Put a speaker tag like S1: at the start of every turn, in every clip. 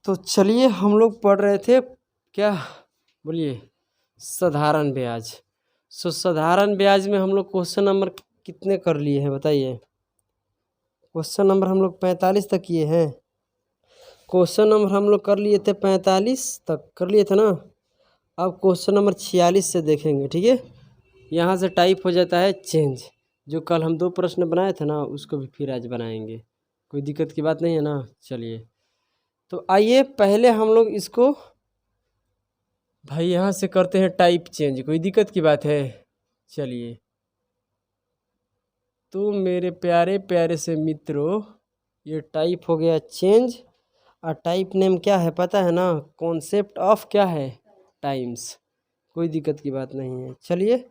S1: तो चलिए हम लोग पढ़ रहे थे क्या, बोलिए, साधारण ब्याज। साधारण ब्याज में हम लोग क्वेश्चन नंबर कितने कर लिए हैं बताइए। क्वेश्चन नंबर हम लोग 45 तक किए हैं। क्वेश्चन नंबर हम लोग कर लिए थे 45 तक कर लिए थे ना। अब क्वेश्चन नंबर 46 से देखेंगे, ठीक है। यहाँ से टाइप हो जाता है चेंज। जो कल हम 2 प्रश्न बनाए थे ना, उसको भी फिर आज बनाएंगे। कोई दिक्कत की बात नहीं है ना। चलिए तो आइए पहले हम लोग इसको भाई यहाँ से करते हैं टाइप चेंज। कोई दिक्कत की बात है? चलिए तो मेरे प्यारे प्यारे से मित्रों, ये टाइप हो गया चेंज। और टाइप नेम क्या है पता है ना? कॉन्सेप्ट ऑफ क्या है? टाइम्स। कोई दिक्कत की बात नहीं है। चलिए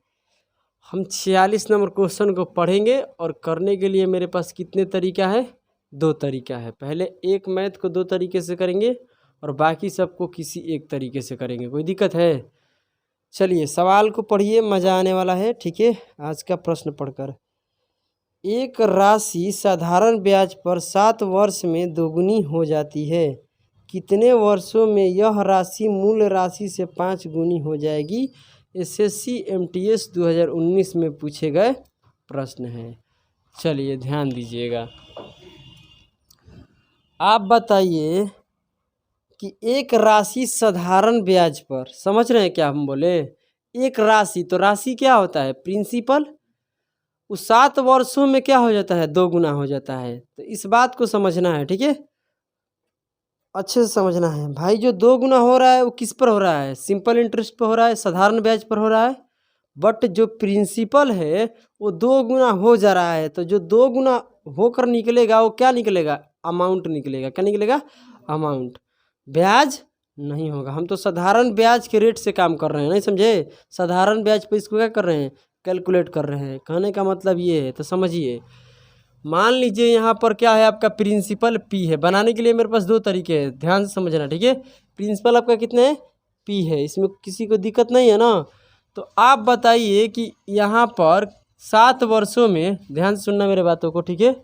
S1: हम 46 नंबर क्वेश्चन को पढ़ेंगे और करने के लिए मेरे पास कितने तरीका है? 2 तरीका है। पहले एक मैथ को 2 तरीके से करेंगे और बाकी सबको किसी एक तरीके से करेंगे। कोई दिक्कत है? चलिए सवाल को पढ़िए, मज़ा आने वाला है, ठीक है। आज का प्रश्न पढ़कर, एक राशि साधारण ब्याज पर 7 वर्ष में दोगुनी हो जाती है। कितने वर्षों में यह राशि मूल राशि से 5 गुनी हो जाएगी? एसएससी एमटीएस 2019 में पूछे गए प्रश्न है। चलिए ध्यान दीजिएगा। आप बताइए कि एक राशि साधारण ब्याज पर, समझ रहे हैं क्या हम बोले? एक राशि, तो राशि क्या होता है? प्रिंसिपल। उस 7 वर्षों में क्या हो जाता है? 2 गुना हो जाता है। तो इस बात को समझना है, ठीक है, अच्छे से समझना है भाई। जो 2 गुना हो रहा है वो किस पर हो रहा है? सिंपल इंटरेस्ट पर हो रहा है, साधारण ब्याज पर हो रहा है। बट जो प्रिंसिपल है वो 2 गुना हो जा रहा है। तो जो 2 गुना होकर निकलेगा वो क्या निकलेगा? अमाउंट निकलेगा। क्या निकलेगा? अमाउंट। ब्याज नहीं होगा। हम तो साधारण ब्याज के रेट से काम कर रहे हैं, नहीं समझे? साधारण ब्याज पे इसको क्या कर रहे हैं? कैलकुलेट कर रहे हैं। कहने का मतलब ये है, तो समझिए। मान लीजिए यहाँ पर क्या है आपका? प्रिंसिपल पी है। बनाने के लिए मेरे पास 2 तरीके हैं, ध्यान से समझना, ठीक है। प्रिंसिपल आपका कितने है? पी है। इसमें किसी को दिक्कत नहीं है ना। तो आप बताइए कि यहाँ पर 7 वर्षों में, ध्यान से सुनना मेरे बातों को, ठीक है।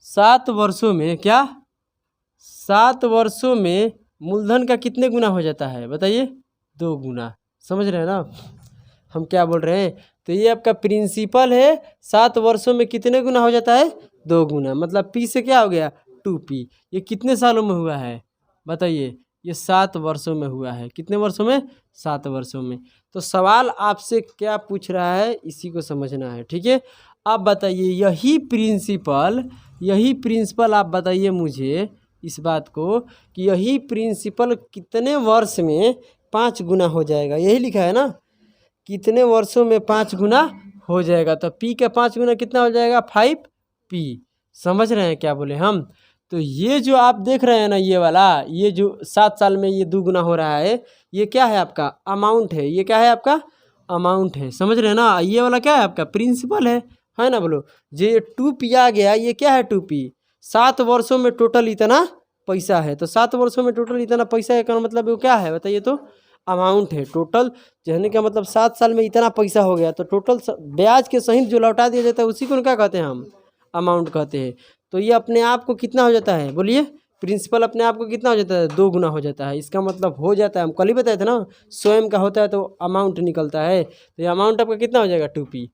S1: 7 वर्षों में क्या? 7 वर्षों में मूलधन का कितने गुना हो जाता है बताइए? 2 गुना। समझ रहे हैं ना हम क्या बोल रहे हैं? तो ये आपका प्रिंसिपल है, 7 वर्षों में कितने गुना हो जाता है? 2 गुना। मतलब पी से क्या हो गया? 2p। ये कितने सालों में हुआ है बताइए? ये 7 वर्षों में हुआ है। कितने वर्षों में? 7 वर्षों में। तो सवाल आपसे क्या पूछ रहा है इसी को समझना है, ठीक है। आप बताइए यही प्रिंसिपल आप बताइए मुझे इस बात को कि यही प्रिंसिपल कितने वर्ष में 5 गुना हो जाएगा? यही लिखा है ना, कितने वर्षों में 5 गुना हो जाएगा। तो पी का 5 गुना कितना हो जाएगा? 5p। समझ रहे हैं क्या बोले हम? तो ये जो आप देख रहे हैं ना, ये वाला, ये जो 7 साल में ये 2 गुना हो रहा है, ये क्या है? आपका अमाउंट है। ये क्या है? आपका अमाउंट है। समझ रहे हैं ना? ये वाला क्या है? आपका प्रिंसिपल है ना? बोलो। ये 2p आ गया, ये क्या है? 2p। 7 वर्षों में टोटल इतना पैसा है। तो 7 वर्षों में टोटल इतना पैसा है का मतलब वो क्या है बताइए? तो अमाउंट है। टोटल कहने का मतलब 7 साल में इतना पैसा हो गया। तो टोटल ब्याज के सहित जो लौटा दिया जाता है उसी को क्या कहते हैं? हम अमाउंट कहते हैं। तो ये अपने आप को कितना हो जाता है बोलिए? प्रिंसिपल अपने आप को कितना हो जाता है? 2 गुना हो जाता है। इसका मतलब हो जाता है, हम कल ही बताए थे ना, स्वयं का होता है तो अमाउंट निकलता है। तो ये अमाउंट आपका कितना हो जाएगा? 2p।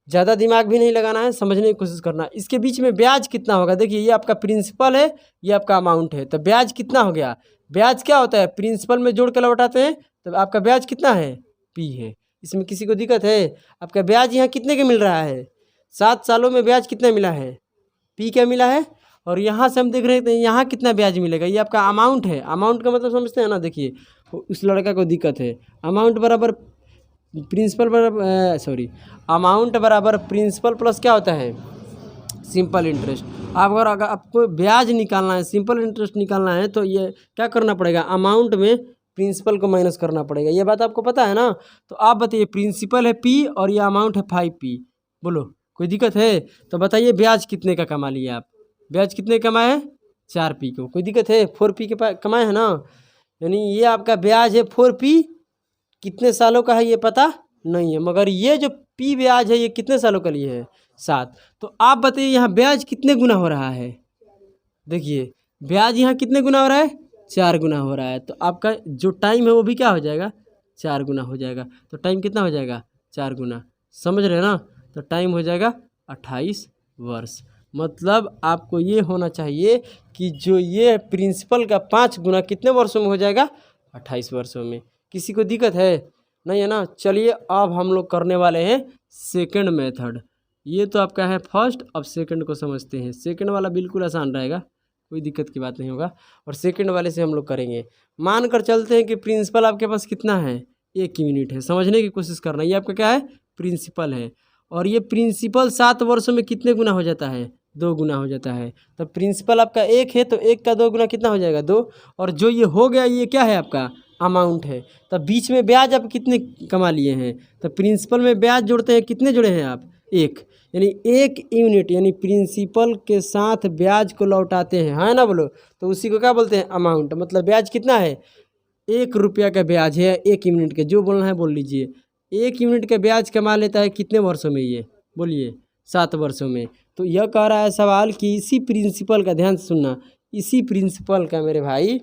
S1: ज़्यादा दिमाग भी नहीं लगाना है, समझने की कोशिश करना। इसके बीच में ब्याज कितना होगा? देखिए ये आपका प्रिंसिपल है, ये आपका अमाउंट है। तो ब्याज कितना हो गया? ब्याज क्या होता है? प्रिंसिपल में जोड़ के लौटाते हैं। तो आपका ब्याज कितना है? p है। इसमें किसी को दिक्कत है? आपका ब्याज यहाँ कितने के मिल रहा है? 7 सालों में ब्याज कितना मिला है? p क्या मिला है। और यहाँ से हम देख रहे हैं यहाँ कितना ब्याज मिलेगा? ये आपका अमाउंट है। अमाउंट का मतलब समझते हैं ना? देखिए उस लड़का को दिक्कत है। अमाउंट बराबर प्रिंसिपल बराबर सॉरी अमाउंट बराबर प्रिंसिपल प्लस क्या होता है? Simple interest. आप अगर आपको ब्याज निकालना है, सिंपल इंटरेस्ट निकालना है, तो ये क्या करना पड़ेगा? अमाउंट में प्रिंसिपल को माइनस करना पड़ेगा। ये बात आपको पता है ना? तो आप बताइए, प्रिंसिपल है p और ये अमाउंट है 5p। बोलो कोई दिक्कत है? तो बताइए ब्याज कितने का कमा लिए आप? ब्याज कितने कमाए हैं? 4p को। कोई दिक्कत है? 4p के कमाए हैं ना। यानी ये आपका ब्याज है 4p। कितने सालों का है ये पता नहीं है, मगर ये जो p ब्याज है ये कितने सालों के लिए है? 7। तो आप बताइए यहाँ ब्याज कितने गुना हो रहा है? देखिए ब्याज यहाँ कितने गुना हो रहा है? 4 गुना हो रहा है, तो आपका जो टाइम है वो भी क्या हो जाएगा, 4 गुना हो जाएगा। तो टाइम कितना हो जाएगा, 4 गुना, समझ रहे हैं ना। तो टाइम हो जाएगा 28 वर्ष। मतलब आपको ये होना चाहिए कि जो ये प्रिंसिपल का 5 गुना कितने वर्षों में हो जाएगा, 28 वर्षों में। किसी को दिक्कत है, नहीं है ना। चलिए अब हम लोग करने वाले हैं सेकंड मेथड। ये तो आपका है फर्स्ट, अब सेकंड को समझते हैं। सेकंड वाला बिल्कुल आसान रहेगा, कोई दिक्कत की बात नहीं होगा। और सेकंड वाले से हम लोग करेंगे। मान कर चलते हैं कि प्रिंसिपल आपके पास कितना है, 1 यूनिट है। समझने की कोशिश करना, ये आपका क्या है, प्रिंसिपल है। और ये प्रिंसिपल 7 वर्षों में कितने गुना हो जाता है, 2 गुना हो जाता है। तो प्रिंसिपल आपका 1 है, तो 1 का 2 गुना कितना हो जाएगा, 2। और जो ये हो गया ये क्या है, आपका अमाउंट है। तब बीच में ब्याज आप कितने कमा लिए हैं, तो प्रिंसिपल में ब्याज जोड़ते हैं, कितने जोड़े हैं आप, 1। यानी 1 यूनिट, यानी प्रिंसिपल के साथ ब्याज को लौटाते हैं, है ना बोलो। तो उसी को क्या बोलते हैं, अमाउंट। मतलब ब्याज कितना है, 1 रुपया का ब्याज है 1 यूनिट के। जो बोलना है बोल लीजिए। 1 यूनिट का ब्याज कमा लेता है कितने वर्षों में, ये बोलिए, 7 वर्षों में। तो यह कह रहा है सवाल कि इसी प्रिंसिपल का, ध्यान से सुनना, इसी प्रिंसिपल का मेरे भाई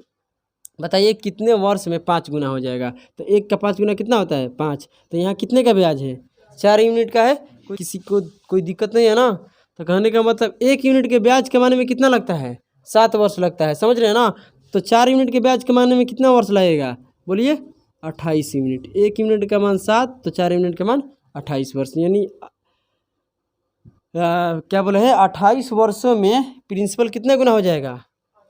S1: बताइए कितने वर्ष में 5 गुना हो जाएगा। तो 1 का 5 गुना कितना होता है, 5। तो यहाँ कितने का ब्याज है, 4 यूनिट का है। किसी को कोई दिक्कत नहीं है ना। तो कहने का मतलब 1 यूनिट के ब्याज कमाने में कितना लगता है, 7 वर्ष लगता है, समझ रहे हैं ना। तो 4 यूनिट के ब्याज कमाने में कितना वर्ष लगेगा, बोलिए, 28 यूनिट। 1 यूनिट का मान 7, तो 4 यूनिट का मान 28 वर्ष। यानी क्या बोले है, 28 वर्षों में प्रिंसिपल कितने गुना हो जाएगा,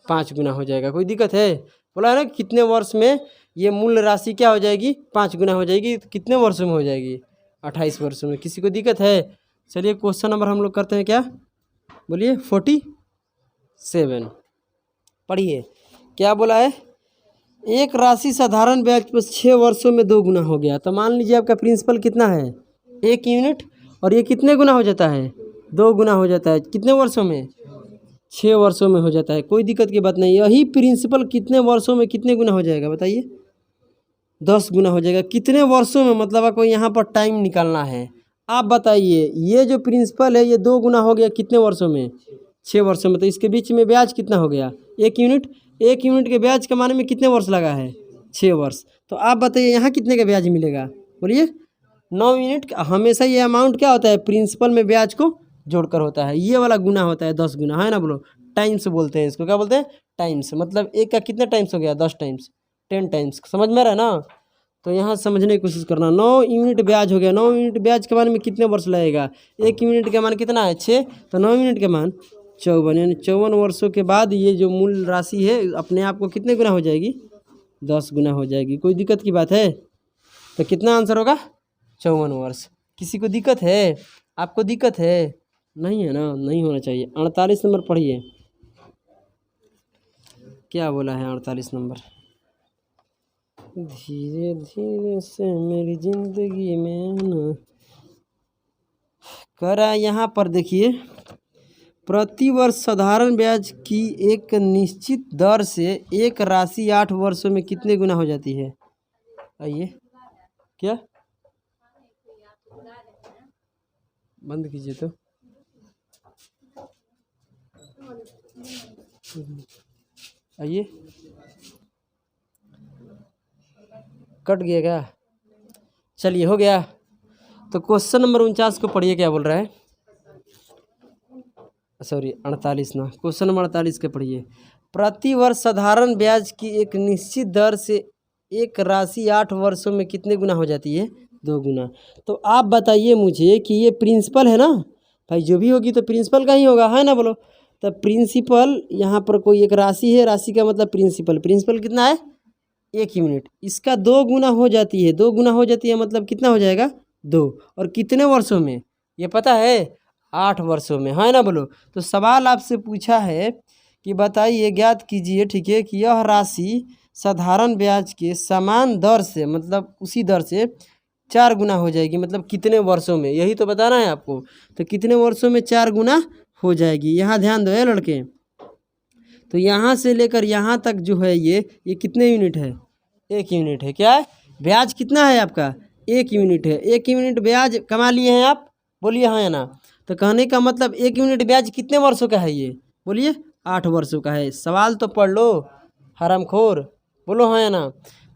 S1: 5 गुना हो जाएगा। कोई दिक्कत है, बोला है ना कितने वर्ष में ये मूल राशि क्या हो जाएगी, 5 गुना हो जाएगी। तो कितने वर्षों में हो जाएगी, 28 वर्षों में। किसी को दिक्कत है। चलिए क्वेश्चन नंबर हम लोग करते हैं, क्या बोलिए, 47 पढ़िए। क्या बोला है, एक राशि साधारण ब्याज पर 6 वर्षों में 2 गुना हो गया। तो मान लीजिए आपका प्रिंसिपल कितना है, 1 यूनिट, और ये कितने गुना हो जाता है, 2 गुना हो जाता है। कितने वर्षों में, 6 वर्षों में हो जाता है। कोई दिक्कत की बात नहीं। यही प्रिंसिपल कितने वर्षों में कितने गुना हो जाएगा, बताइए, 10 गुना हो जाएगा। कितने वर्षों में, मतलब आपको यहाँ पर टाइम निकालना है। आप बताइए, ये जो प्रिंसिपल है ये 2 गुना हो गया कितने वर्षों में, 6 वर्षों में। तो इसके बीच में ब्याज कितना हो गया, 1 यूनिट। 1 यूनिट के ब्याज कमाने में कितने वर्ष लगा है, 6 वर्ष। तो आप बताइए यहाँ कितने का ब्याज मिलेगा, बोलिए, 9 यूनिट। हमेशा ये अमाउंट क्या होता है, प्रिंसिपल में ब्याज को जोड़कर होता है। ये वाला गुना होता है 10 गुना, है ना बोलो। टाइम्स बोलते हैं इसको, क्या बोलते हैं, टाइम्स। मतलब 1 का कितना टाइम्स हो गया, 10 टाइम्स, 10 टाइम्स। समझ में आ रहा है ना। तो यहाँ समझने की कोशिश करना। 9 यूनिट ब्याज हो गया। 9 यूनिट ब्याज के मान में कितने वर्ष लगेगा, 1 यूनिट का मान कितना है, 6। तो 9 यूनिट का मान 54, यानी 54 वर्षों के बाद ये जो मूल राशि है अपने आप को कितने गुना हो जाएगी, 10 गुना हो जाएगी। कोई दिक्कत की बात है। तो कितना आंसर होगा, 54 वर्ष। किसी को दिक्कत है, आपको दिक्कत है, नहीं है ना, नहीं होना चाहिए। 48 नंबर पढ़िए, क्या बोला है 48 नंबर। धीरे धीरे से मेरी जिंदगी में न करा। यहाँ पर देखिए, प्रति वर्ष साधारण ब्याज की एक निश्चित दर से एक राशि 8 वर्षों में कितने गुना हो जाती है। आइए, क्या बंद कीजिए तो, आइए, कट गया क्या, चलिए हो गया। तो क्वेश्चन नंबर 49 को पढ़िए, क्या बोल रहा है, सॉरी 48 ना, क्वेश्चन नंबर 48 के पढ़िए। प्रति वर्ष साधारण ब्याज की एक निश्चित दर से एक राशि 8 वर्षों में कितने गुना हो जाती है, 2 गुना। तो आप बताइए मुझे कि ये प्रिंसिपल है ना भाई, जो भी होगी तो प्रिंसिपल का ही होगा, है ना बोलो। तो प्रिंसिपल यहाँ पर कोई एक राशि है, राशि का मतलब प्रिंसिपल। प्रिंसिपल कितना है, 1 यूनिट। इसका 2 गुना हो जाती है, 2 गुना हो जाती है, मतलब कितना हो जाएगा, 2। और कितने वर्षों में, ये पता है, 8 वर्षों में, है ना बोलो। तो सवाल आपसे पूछा है कि बताइए, ज्ञात कीजिए, ठीक है, कि यह राशि साधारण ब्याज के समान दर से, मतलब उसी दर से 4 गुना हो जाएगी, मतलब कितने वर्षों में, यही तो बताना है आपको। तो कितने वर्षों में 4 गुना हो जाएगी। यहाँ ध्यान दो है लड़के। तो यहाँ से लेकर यहाँ तक जो है ये कितने यूनिट है, 1 यूनिट है। क्या है, ब्याज कितना है आपका, 1 यूनिट है। 1 यूनिट ब्याज कमा लिए हैं आप, बोलिए हाँ या ना। तो कहने का मतलब 1 यूनिट ब्याज कितने वर्षों का है, ये बोलिए, 8 वर्षों का है। सवाल तो पढ़ लो, हरामखोर, बोलो हाँ या ना।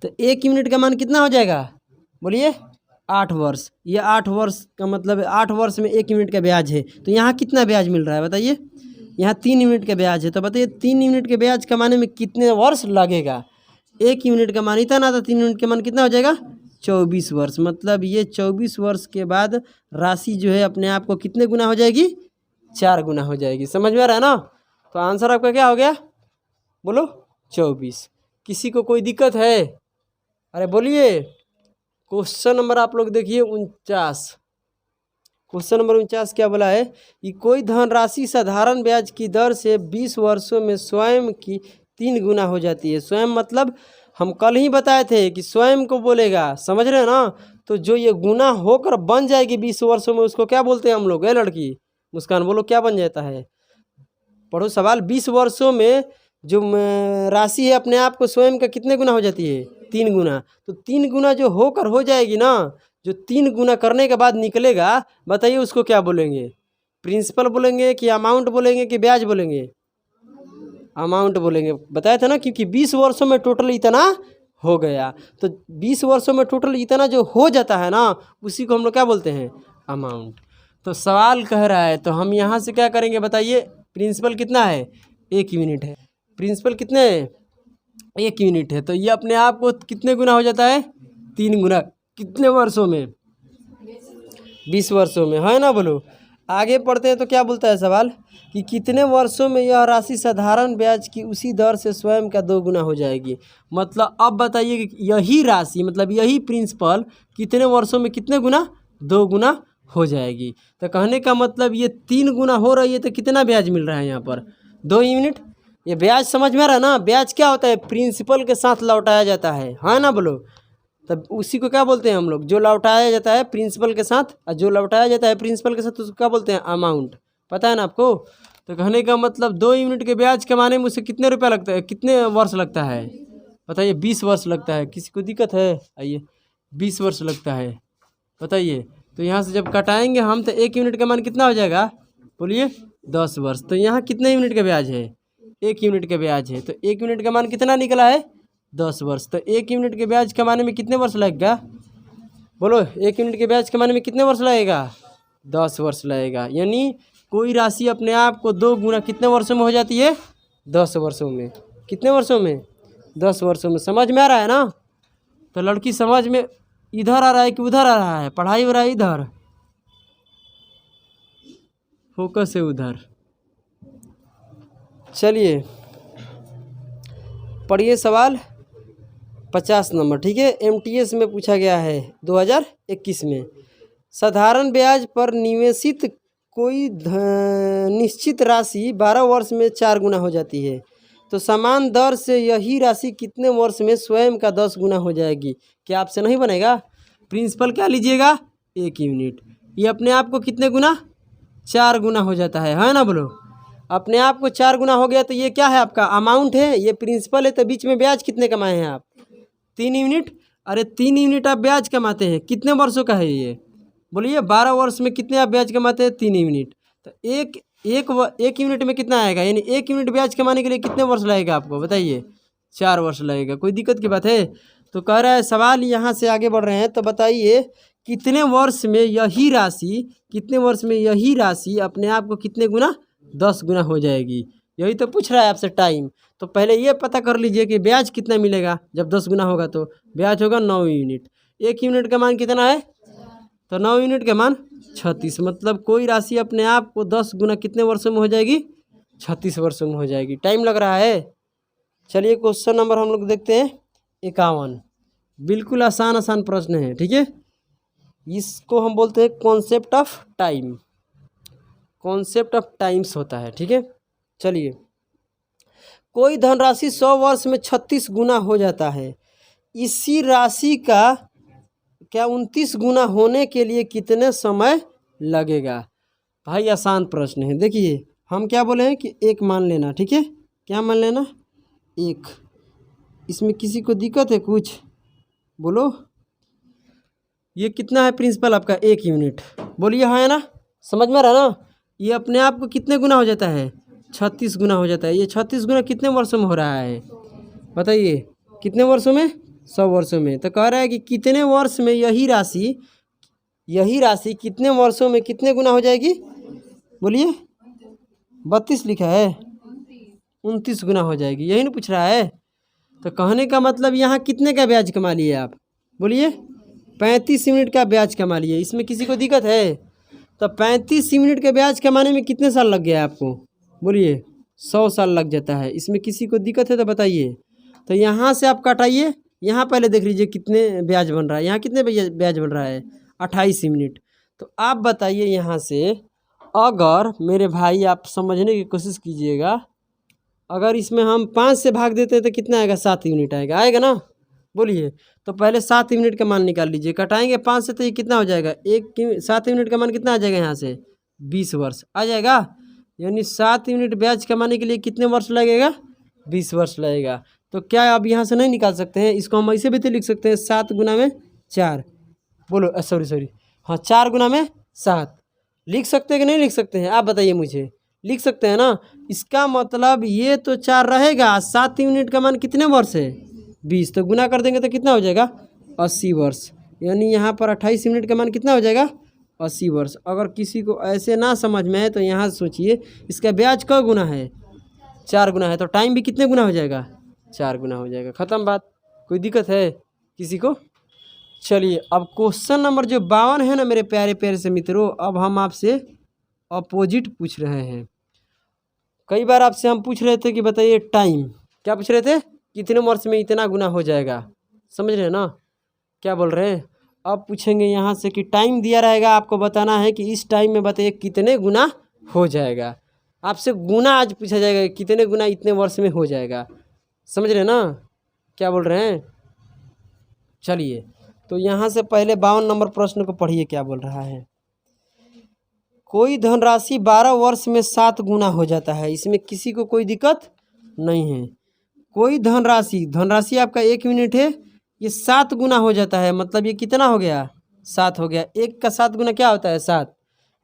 S1: तो 1 यूनिट का मान कितना हो जाएगा, बोलिए 8 वर्ष। ये 8 वर्ष का मतलब 8 वर्ष में 1 यूनिट का ब्याज है। तो यहाँ कितना ब्याज मिल रहा है बताइए, यहाँ 3 यूनिट का ब्याज है। तो बताइए 3 यूनिट के ब्याज कमाने में कितने वर्ष लगेगा। 1 यूनिट का मान इतना था, 3 यूनिट का मान कितना हो जाएगा 24 वर्ष। मतलब ये 24 वर्ष के बाद राशि जो है अपने आप को कितने गुना हो जाएगी, 4 गुना हो जाएगी। समझ में आ रहा है ना। तो आंसर आपका क्या हो गया, बोलो 24। किसी को कोई दिक्कत है, अरे बोलिए। क्वेश्चन नंबर आप लोग देखिए 49। क्वेश्चन नंबर 49 क्या बोला है कि कोई धनराशि साधारण ब्याज की दर से 20 वर्षों में स्वयं की 3 गुना हो जाती है। स्वयं मतलब हम कल ही बताए थे कि स्वयं को बोलेगा, समझ रहे हैं ना। तो जो ये गुना होकर बन जाएगी 20 वर्षों में, उसको क्या बोलते हैं हम लोग, लड़की मुस्कान बोलो क्या बन जाता है, पढ़ो सवाल। 20 वर्षों में जो राशि है अपने आप को स्वयं का कितने गुना हो जाती है, 3 गुना। तो 3 गुना जो होकर हो जाएगी ना, जो 3 गुना करने के बाद निकलेगा, बताइए उसको क्या बोलेंगे, प्रिंसिपल बोलेंगे कि अमाउंट बोलेंगे कि ब्याज बोलेंगे, अमाउंट बोलेंगे। बताया था ना, क्योंकि 20 वर्षों में टोटल इतना हो गया। तो 20 वर्षों में टोटल इतना जो हो जाता है ना, उसी को हम लोग क्या बोलते हैं, अमाउंट। तो सवाल कह रहा है, तो हम यहाँ से क्या करेंगे बताइए। प्रिंसिपल कितना है, 1 यूनिट है। प्रिंसिपल कितने है, 1 यूनिट है। तो ये अपने आप को कितने गुना हो जाता है, 3 गुना। कितने वर्षों में, 20 वर्षों में, है ना। बोलो आगे पढ़ते हैं तो क्या बोलता है सवाल कि कितने वर्षों में यह राशि साधारण ब्याज की उसी दर से स्वयं का 2 गुना हो जाएगी। मतलब अब बताइए कि यही राशि मतलब यही प्रिंसिपल कितने वर्षों में कितने गुना, 2 गुना हो जाएगी। तो कहने का मतलब ये 3 गुना हो रही है, तो कितना ब्याज मिल रहा है यहाँ पर, 2 यूनिट। ये ब्याज समझ में आ रहा है ना। ब्याज क्या होता है, प्रिंसिपल के साथ लौटाया जाता है ना। बोलो तब उसी को क्या बोलते हैं हम लोग, जो लौटाया जाता है प्रिंसिपल के साथ, और जो लौटाया जाता है प्रिंसिपल के साथ उसको क्या बोलते हैं, अमाउंट। पता है ना आपको। तो कहने का मतलब 2 यूनिट के ब्याज कमाने में उसे कितने रुपया लगता है, कितने वर्ष लगता है बताइए, 20 वर्ष लगता है। किसी को दिक्कत है, आइए 20 वर्ष लगता है बताइए। तो यहाँ से जब कटाएंगे हम, तो 1 यूनिट का मान कितना हो जाएगा, बोलिए 10 वर्ष। तो यहाँ कितने यूनिट का ब्याज है, 1 यूनिट का ब्याज है। तो 1 यूनिट का मान कितना निकला है, 10 वर्ष। तो 1 यूनिट के ब्याज कमाने में कितने वर्ष लगेगा, बोलो 1 यूनिट के ब्याज कमाने में कितने वर्ष लगेगा, 10 वर्ष लगेगा। यानी कोई राशि अपने आप को 2 गुना कितने वर्षों में हो जाती है, 10 वर्षों में। कितने वर्षों में, 10 वर्षों में। समझ में आ रहा है ना। तो लड़की समझ में इधर आ रहा है कि उधर आ रहा है, पढ़ाई हो रहा है इधर, फोकस है उधर। चलिए पढ़िए सवाल 50 नंबर, ठीक है। MTS में पूछा गया है 2021 में। साधारण ब्याज पर निवेशित कोई निश्चित राशि 12 वर्ष में 4 गुना हो जाती है। तो समान दर से यही राशि कितने वर्ष में स्वयं का 10 गुना हो जाएगी। क्या आपसे नहीं बनेगा। प्रिंसिपल क्या लीजिएगा, 1 यूनिट। ये अपने आप को कितने गुना, 4 गुना हो जाता है ना। बोलो अपने आप को 4 गुना हो गया। तो ये क्या है, आपका अमाउंट है, ये प्रिंसिपल है। तो बीच में ब्याज कितने कमाए हैं आप, 3 यूनिट। अरे 3 यूनिट आप ब्याज कमाते हैं, कितने वर्षों का है ये, बोलिए 12 वर्ष में कितने आप ब्याज कमाते हैं, 3 यूनिट। तो एक यूनिट में कितना आएगा, यानी 1 यूनिट ब्याज कमाने के लिए कितने वर्ष लगेगा आपको, बताइए 4 वर्ष लगेगा। कोई दिक्कत की बात है। तो कह रहा है सवाल, यहाँ से आगे बढ़ रहे हैं। तो बताइए कितने वर्ष में यही राशि, कितने वर्ष में यही राशि अपने आप को कितने गुना, 10 गुना हो जाएगी। यही तो पूछ रहा है आपसे टाइम। तो पहले ये पता कर लीजिए कि ब्याज कितना मिलेगा जब 10 गुना होगा। तो ब्याज होगा 9 यूनिट। 1 यूनिट का मान कितना है, तो 9 यूनिट का मान 36। मतलब कोई राशि अपने आप को 10 गुना कितने वर्षों में हो जाएगी, 36 वर्षों में हो जाएगी। टाइम लग रहा है। चलिए क्वेश्चन नंबर हम लोग देखते हैं 51। बिल्कुल आसान प्रश्न है, ठीक है। इसको हम बोलते हैं concept of time, concept of times होता है, ठीक है। चलिए, कोई धनराशि 100 वर्ष में 36 गुना हो जाता है। इसी राशि का क्या 29 गुना होने के लिए कितने समय लगेगा। भाई आसान प्रश्न है। देखिए हम क्या बोले हैं कि 1 मान लेना, ठीक है। क्या मान लेना, 1। इसमें किसी को दिक्कत है कुछ, बोलो। ये कितना है प्रिंसिपल आपका, 1 यूनिट। बोलिए हाँ है ना, समझ में आ रहा ना। ये अपने आप को कितने गुना हो जाता है, 36 गुना हो जाता है। ये 36 गुना कितने वर्षों में हो रहा है, बताइए कितने वर्षों में? 100 वर्षों में। तो कह रहा है कि कितने वर्ष में यही राशि कितने वर्षों में कितने गुना हो जाएगी? बोलिए। 32 लिखा है, 29 गुना हो जाएगी, यही ना पूछ रहा है। तो कहने का मतलब यहाँ कितने का ब्याज कमा लिए आप? बोलिए। 35 यूनिट का ब्याज कमा लिए। इसमें किसी को दिक्कत है? तो 35 यूनिट के ब्याज कमाने में कितने साल लग गया आपको? बोलिए। 100 साल लग जाता है। इसमें किसी को दिक्कत है तो बताइए। तो यहाँ से आप काटाइए, यहाँ पहले देख लीजिए कितने ब्याज बन रहा है। यहाँ कितने ब्याज बन रहा है? 28 यूनिट। तो आप बताइए यहाँ से, अगर मेरे भाई आप समझने की कोशिश कीजिएगा, अगर इसमें हम 5 से भाग देते हैं तो कितना आएगा? 7 यूनिट आएगा ना? बोलिए। तो पहले 7 यूनिट का मान निकाल लीजिए, कटाएंगे 5 से तो ये कितना हो जाएगा? 7 यूनिट का मान कितना आ जाएगा यहाँ से? 20 वर्ष आ जाएगा। यानी 7 यूनिट ब्याज कमाने के लिए कितने वर्ष लगेगा? 20 वर्ष लगेगा। तो क्या आप यहाँ से नहीं निकाल सकते हैं? इसको हम ऐसे भी तो लिख सकते हैं, 7 गुना में 4। बोलो सॉरी हाँ, 4 गुना में 7 लिख सकते हैं कि नहीं लिख सकते हैं? आप बताइए मुझे। लिख सकते हैं ना? इसका मतलब ये तो 4 रहेगा। 7 यूनिट का मान कितने वर्ष है? 20। तो गुना कर देंगे तो कितना हो जाएगा? 80 वर्ष। यानी यहाँ पर 28 यूनिट का मान कितना हो जाएगा? 80 वर्ष। अगर किसी को ऐसे ना समझ में आए तो यहाँ सोचिए, इसका ब्याज क गुना है? 4 गुना है। तो टाइम भी कितने गुना हो जाएगा? 4 गुना हो जाएगा। ख़त्म बात। कोई दिक्कत है किसी को? चलिए अब क्वेश्चन नंबर जो 52 है ना मेरे प्यारे प्यारे से मित्रों, अब हम आपसे अपोजिट पूछ रहे हैं। कई बार आपसे हम पूछ रहे थे कि बताइए टाइम, क्या पूछ रहे थे? कितने वर्ष में इतना गुना हो जाएगा। समझ रहे हैं ना क्या बोल रहे हैं? अब पूछेंगे यहाँ से कि टाइम दिया रहेगा, आपको बताना है कि इस टाइम में बताइए कितने गुना हो जाएगा। आपसे गुना आज पूछा जाएगा, कितने गुना इतने वर्ष में हो जाएगा। समझ रहे हैं ना क्या बोल रहे हैं? चलिए तो यहाँ से पहले 52 नंबर प्रश्न को पढ़िए, क्या बोल रहा है। कोई धनराशि 12 वर्ष में 7 गुना हो जाता है। इसमें किसी को कोई दिक्कत नहीं है। कोई धनराशि आपका 1 यूनिट है, ये 7 गुना हो जाता है। मतलब ये कितना हो गया? 7 हो गया। 1 का 7 गुना क्या होता है? 7।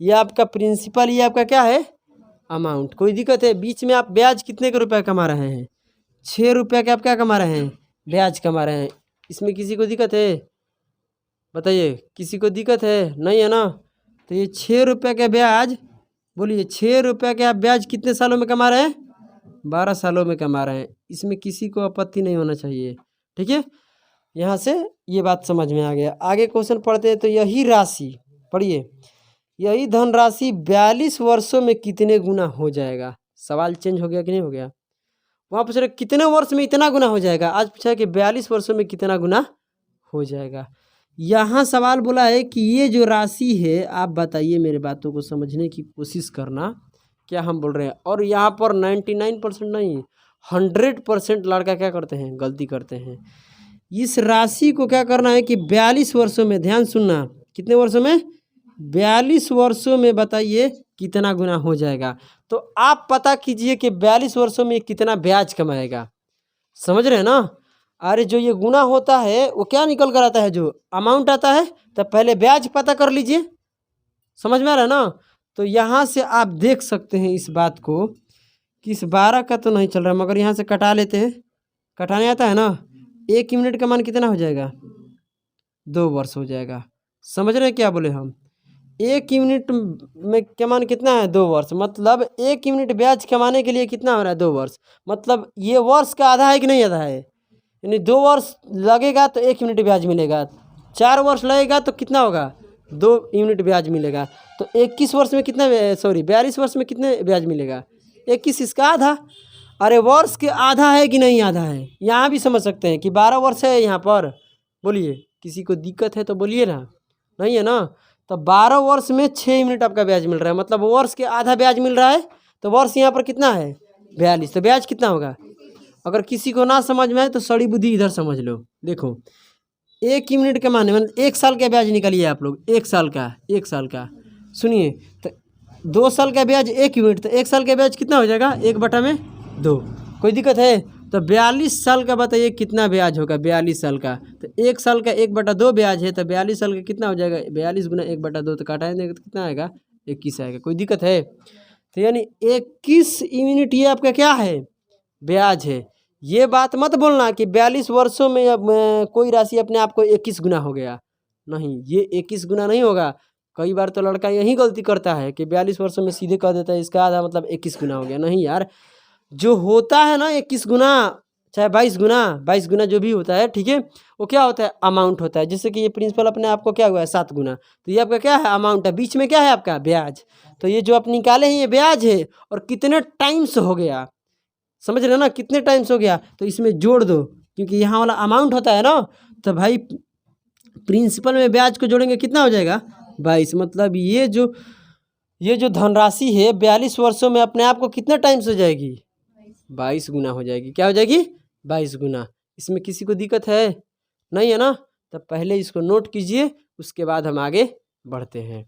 S1: ये आपका प्रिंसिपल, ये आपका क्या है? अमाउंट। कोई दिक्कत है? बीच में आप ब्याज कितने के रुपये कमा रहे हैं? 6 रुपये के आप क्या कमा रहे हैं? ब्याज कमा रहे हैं। इसमें किसी को दिक्कत है? बताइए, किसी को दिक्कत है? नहीं है ना? तो ये 6 रुपये का ब्याज, बोलिए 6 रुपये का आप ब्याज कितने सालों में कमा रहे हैं? 12 सालों में कमा रहे हैं। इसमें किसी को आपत्ति नहीं होना चाहिए। ठीक है, यहाँ से ये बात समझ में आ गया। आगे क्वेश्चन पढ़ते हैं। तो यही राशि पढ़िए, यही धनराशि 42 वर्षों में कितने गुना हो जाएगा। सवाल चेंज हो गया कि नहीं हो गया? वहाँ पूछ रहे कितने वर्ष में इतना गुना हो जाएगा, आज पूछा है कि 42 वर्षों में कितना गुना हो जाएगा। यहाँ सवाल बोला है कि ये जो राशि है, आप बताइए, मेरे बातों को समझने की कोशिश करना, क्या हम बोल रहे हैं। और यहाँ पर 99% नहीं, 100% लड़का क्या करते हैं? गलती करते हैं। इस राशि को क्या करना है कि 42 वर्षों में, ध्यान सुनना, कितने वर्षों में? 42 वर्षों में बताइए कितना गुना हो जाएगा। तो आप पता कीजिए कि 42 वर्षों में कितना ब्याज कमाएगा। समझ रहे हैं ना? अरे जो ये गुना होता है वो क्या निकल कर आता है? जो अमाउंट आता है। तो पहले ब्याज पता कर लीजिए। समझ में आ रहा है ना? तो यहाँ से आप देख सकते हैं इस बात को कि इस 12 का तो नहीं चल रहा, मगर यहाँ से कटा लेते हैं। कटाने आता है ना? 1 यूनिट का मान कितना हो जाएगा? 2 वर्ष हो जाएगा। समझ रहे हैं क्या बोले हम? 1 यूनिट में का मान कितना है? 2 वर्ष। मतलब 1 यूनिट ब्याज कमाने के लिए कितना हो रहा है? 2 वर्ष। मतलब ये वर्ष का आधा है कि नहीं आधा है? यानी 2 वर्ष लगेगा तो 1 यूनिट ब्याज मिलेगा। 4 वर्ष लगेगा तो कितना होगा? 2 यूनिट ब्याज मिलेगा। तो 21 वर्ष में कितना 42 वर्ष में कितने ब्याज मिलेगा? 21। इसका आधा। अरे वर्ष के आधा है कि नहीं आधा है? यहाँ भी समझ सकते हैं कि 12 वर्ष है यहाँ पर। बोलिए, किसी को दिक्कत है तो बोलिए ना। नहीं है ना? तो 12 वर्ष में 6 यूनिट आपका ब्याज मिल रहा है। मतलब वर्ष के आधा ब्याज मिल रहा है। तो वर्ष यहाँ पर कितना है? 42। तो ब्याज कितना होगा? अगर किसी को ना समझ में आए तो सड़ी बुद्धि इधर समझ लो। देखो, 1 यूनिट के माने मतलब 1 साल का ब्याज निकालिए आप लोग। 1 साल का सुनिए, तो 2 साल का ब्याज 1 यूनिट, तो 1 साल का ब्याज कितना हो जाएगा? 1/2। कोई दिक्कत है? तो 42 साल का बताइए कितना ब्याज होगा? 42 साल का तो 1 साल का 1/2 ब्याज है। तो 42 साल का कितना हो जाएगा? 42 गुना 1/2, तो काटा देंगे तो कितना आएगा? 21 आएगा। कोई दिक्कत है? तो यानी 21 यूनिट ये आपका क्या है? ब्याज है। ये बात मत बोलना कि 42 वर्षों में अब कोई राशि अपने आप को 21 गुना हो गया। नहीं, ये 21 गुना नहीं होगा। कई बार तो लड़का यही गलती करता है कि 42 वर्षों में सीधे कह देता है इसका आधा मतलब 21 गुना हो गया। नहीं यार, जो होता है ना 21 गुना चाहे 22 गुना जो भी होता है, ठीक है, वो क्या होता है, अमाउंट होता है। जैसे कि ये प्रिंसिपल अपने आप को क्या हुआ है 7 गुना, तो ये आपका क्या है, अमाउंट है। बीच में क्या है आपका, ब्याज। तो ये जो आप निकाले हैं ये ब्याज है, और कितने टाइम्स हो गया, समझ रहे हो ना, कितने टाइम्स हो गया, तो इसमें जोड़ दो, क्योंकि यहाँ वाला अमाउंट होता है ना। तो भाई प्रिंसिपल में ब्याज को जोड़ेंगे कितना हो जाएगा, 22। मतलब ये जो धनराशि है 42 वर्षों में अपने आप को कितने टाइम्स हो जाएगी, 22 गुना हो जाएगी। क्या हो जाएगी, 22 गुना। इसमें किसी को दिक्कत है, नहीं है ना। तो पहले इसको नोट कीजिए, उसके बाद हम आगे बढ़ते हैं।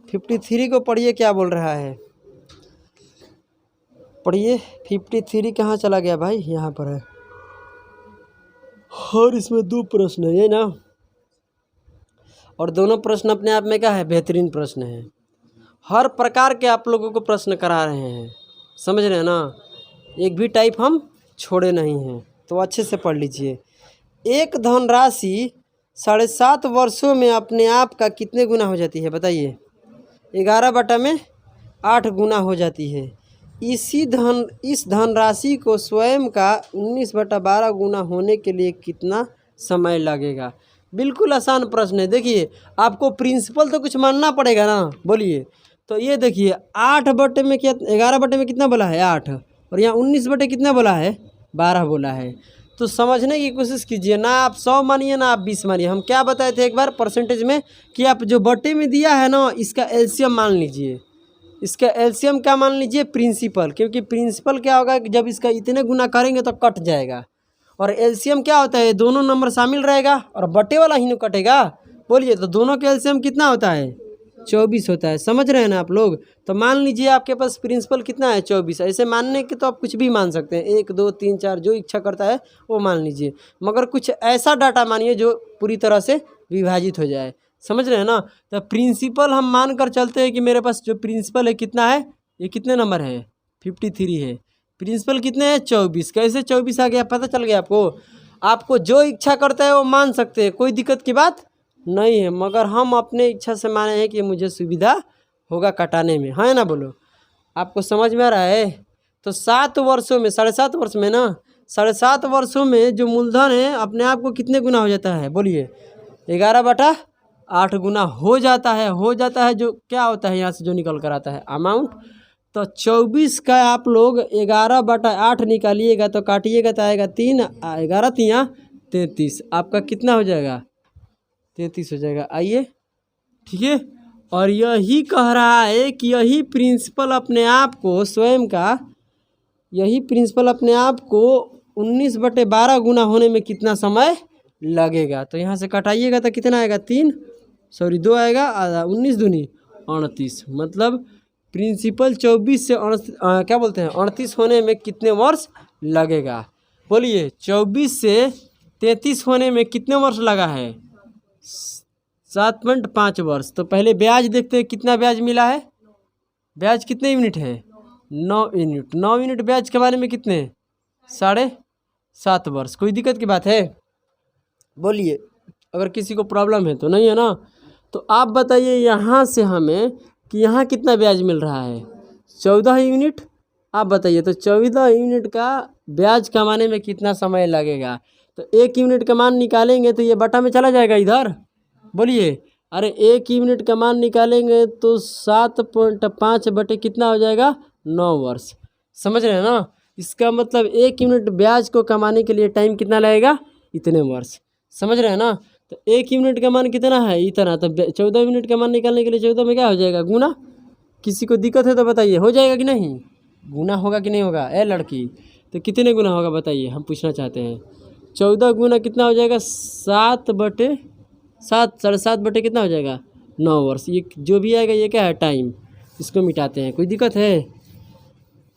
S1: 53 को पढ़िए, क्या बोल रहा है, पढ़िए। 53 कहाँ चला गया भाई, यहाँ पर है। और इसमें 2 प्रश्न है ना, और दोनों प्रश्न अपने आप में क्या है, बेहतरीन प्रश्न है। हर प्रकार के आप लोगों को प्रश्न करा रहे हैं, समझ रहे हैं ना, एक भी टाइप हम छोड़े नहीं हैं। तो अच्छे से पढ़ लीजिए। एक धनराशि 7.5 वर्षों में अपने आप का कितने गुना हो जाती है, बताइए। 11/8 गुना हो जाती है। इस धनराशि को स्वयं का 19/12 गुना होने के लिए कितना समय लगेगा। बिल्कुल आसान प्रश्न है। देखिए, आपको प्रिंसिपल तो कुछ मानना पड़ेगा ना, बोलिए। तो ये देखिए 8 बटे में क्या, 11 बटे में कितना बोला है, 8, और यहाँ 19 बटे कितना बोला है, 12 बोला है। तो समझने की कोशिश कीजिए ना, आप 100 मानिए ना आप 20 मानिए। हम क्या बताए थे एक बार परसेंटेज में, कि आप जो बटे में दिया है ना, इसका एलसीएम मान लीजिए। इसका एलसीएम क्या मान लीजिए, प्रिंसिपल। क्योंकि प्रिंसिपल क्या होगा कि जब इसका इतने गुना करेंगे तो कट जाएगा, और एलसीएम क्या होता है, दोनों नंबर शामिल रहेगा और बटे वाला ही न कटेगा। बोलिए, तो दोनों का एलसीएम कितना होता है, 24 होता है। समझ रहे हैं ना आप लोग। तो मान लीजिए आपके पास प्रिंसिपल कितना है, 24। ऐसे मानने के तो आप कुछ भी मान सकते हैं, 1 2 3 4 जो इच्छा करता है वो मान लीजिए। मगर कुछ ऐसा डाटा मानिए जो पूरी तरह से विभाजित हो जाए, समझ रहे हैं ना। तो प्रिंसिपल हम मान कर चलते हैं कि मेरे पास जो प्रिंसिपल है कितना है, ये कितने नंबर है, 53 है। प्रिंसिपल कितने हैं, 24। कैसे 24 आ गया, पता चल गया आपको। आपको जो इच्छा करता है वो मान सकते हैं, कोई दिक्कत की बात नहीं है। मगर हम अपने इच्छा से माने हैं कि मुझे सुविधा होगा कटाने में, है ना, बोलो। आपको समझ में आ रहा है। तो 7 वर्षों में, 7.5 वर्ष में ना, 7.5 वर्षों में जो मूलधन है अपने आप को कितने गुना हो जाता है, बोलिए। 11/8 गुना हो जाता है। जो क्या होता है यहाँ से जो निकल कर आता है, अमाउंट। तो 24 का आप लोग 11/8 निकालिएगा तो काटिएगा तो आएगा 3, 11 3 33। आपका कितना हो जाएगा, 33 हो जाएगा। आइए, ठीक है। और यही कह रहा है कि यही प्रिंसिपल अपने आप को स्वयं का, यही प्रिंसिपल अपने आप को 19/12 गुना होने में कितना समय लगेगा। तो यहाँ से कटाइएगा तो कितना आएगा, 2 आएगा, आधा 19 दूनी 38। मतलब प्रिंसिपल 24 से 38 होने में कितने वर्ष लगेगा, बोलिए। 24 से 33 होने में कितने वर्ष लगा है, 7.5 वर्ष। तो पहले ब्याज देखते हैं, कितना ब्याज मिला है। ब्याज कितने यूनिट है, 9 यूनिट। 9 यूनिट ब्याज के बारे में कितने, 7.5 वर्ष। कोई दिक्कत की बात है, बोलिए। अगर किसी को प्रॉब्लम है तो नहीं है ना। तो आप बताइए यहाँ से हमें कि यहाँ कितना ब्याज मिल रहा है, 14 यूनिट। आप बताइए, तो 14 यूनिट का ब्याज कमाने में कितना समय लगेगा। तो 1 यूनिट का मान निकालेंगे तो ये बटा में चला जाएगा इधर, बोलिए। अरे 1 यूनिट का मान निकालेंगे तो 7.5 बटे कितना हो जाएगा, 9 वर्ष। समझ रहे हैं ना। इसका मतलब 1 यूनिट ब्याज को कमाने के लिए टाइम कितना लगेगा, इतने वर्ष। समझ रहे हैं ना। तो 1 यूनिट का मान कितना है, इतना। तो 14 यूनिट का मान निकालने के लिए 14 में क्या हो जाएगा, गुना। किसी को दिक्कत है तो बताइए, हो जाएगा कि नहीं, गुना होगा कि नहीं होगा, ए लड़की। तो कितने गुना होगा बताइए, हम पूछना चाहते हैं। 14 गुना कितना हो जाएगा, 7/7 बटे कितना हो जाएगा, 9 वर्ष। ये जो भी आएगा ये क्या है, टाइम। इसको मिटाते हैं, कोई दिक्कत है।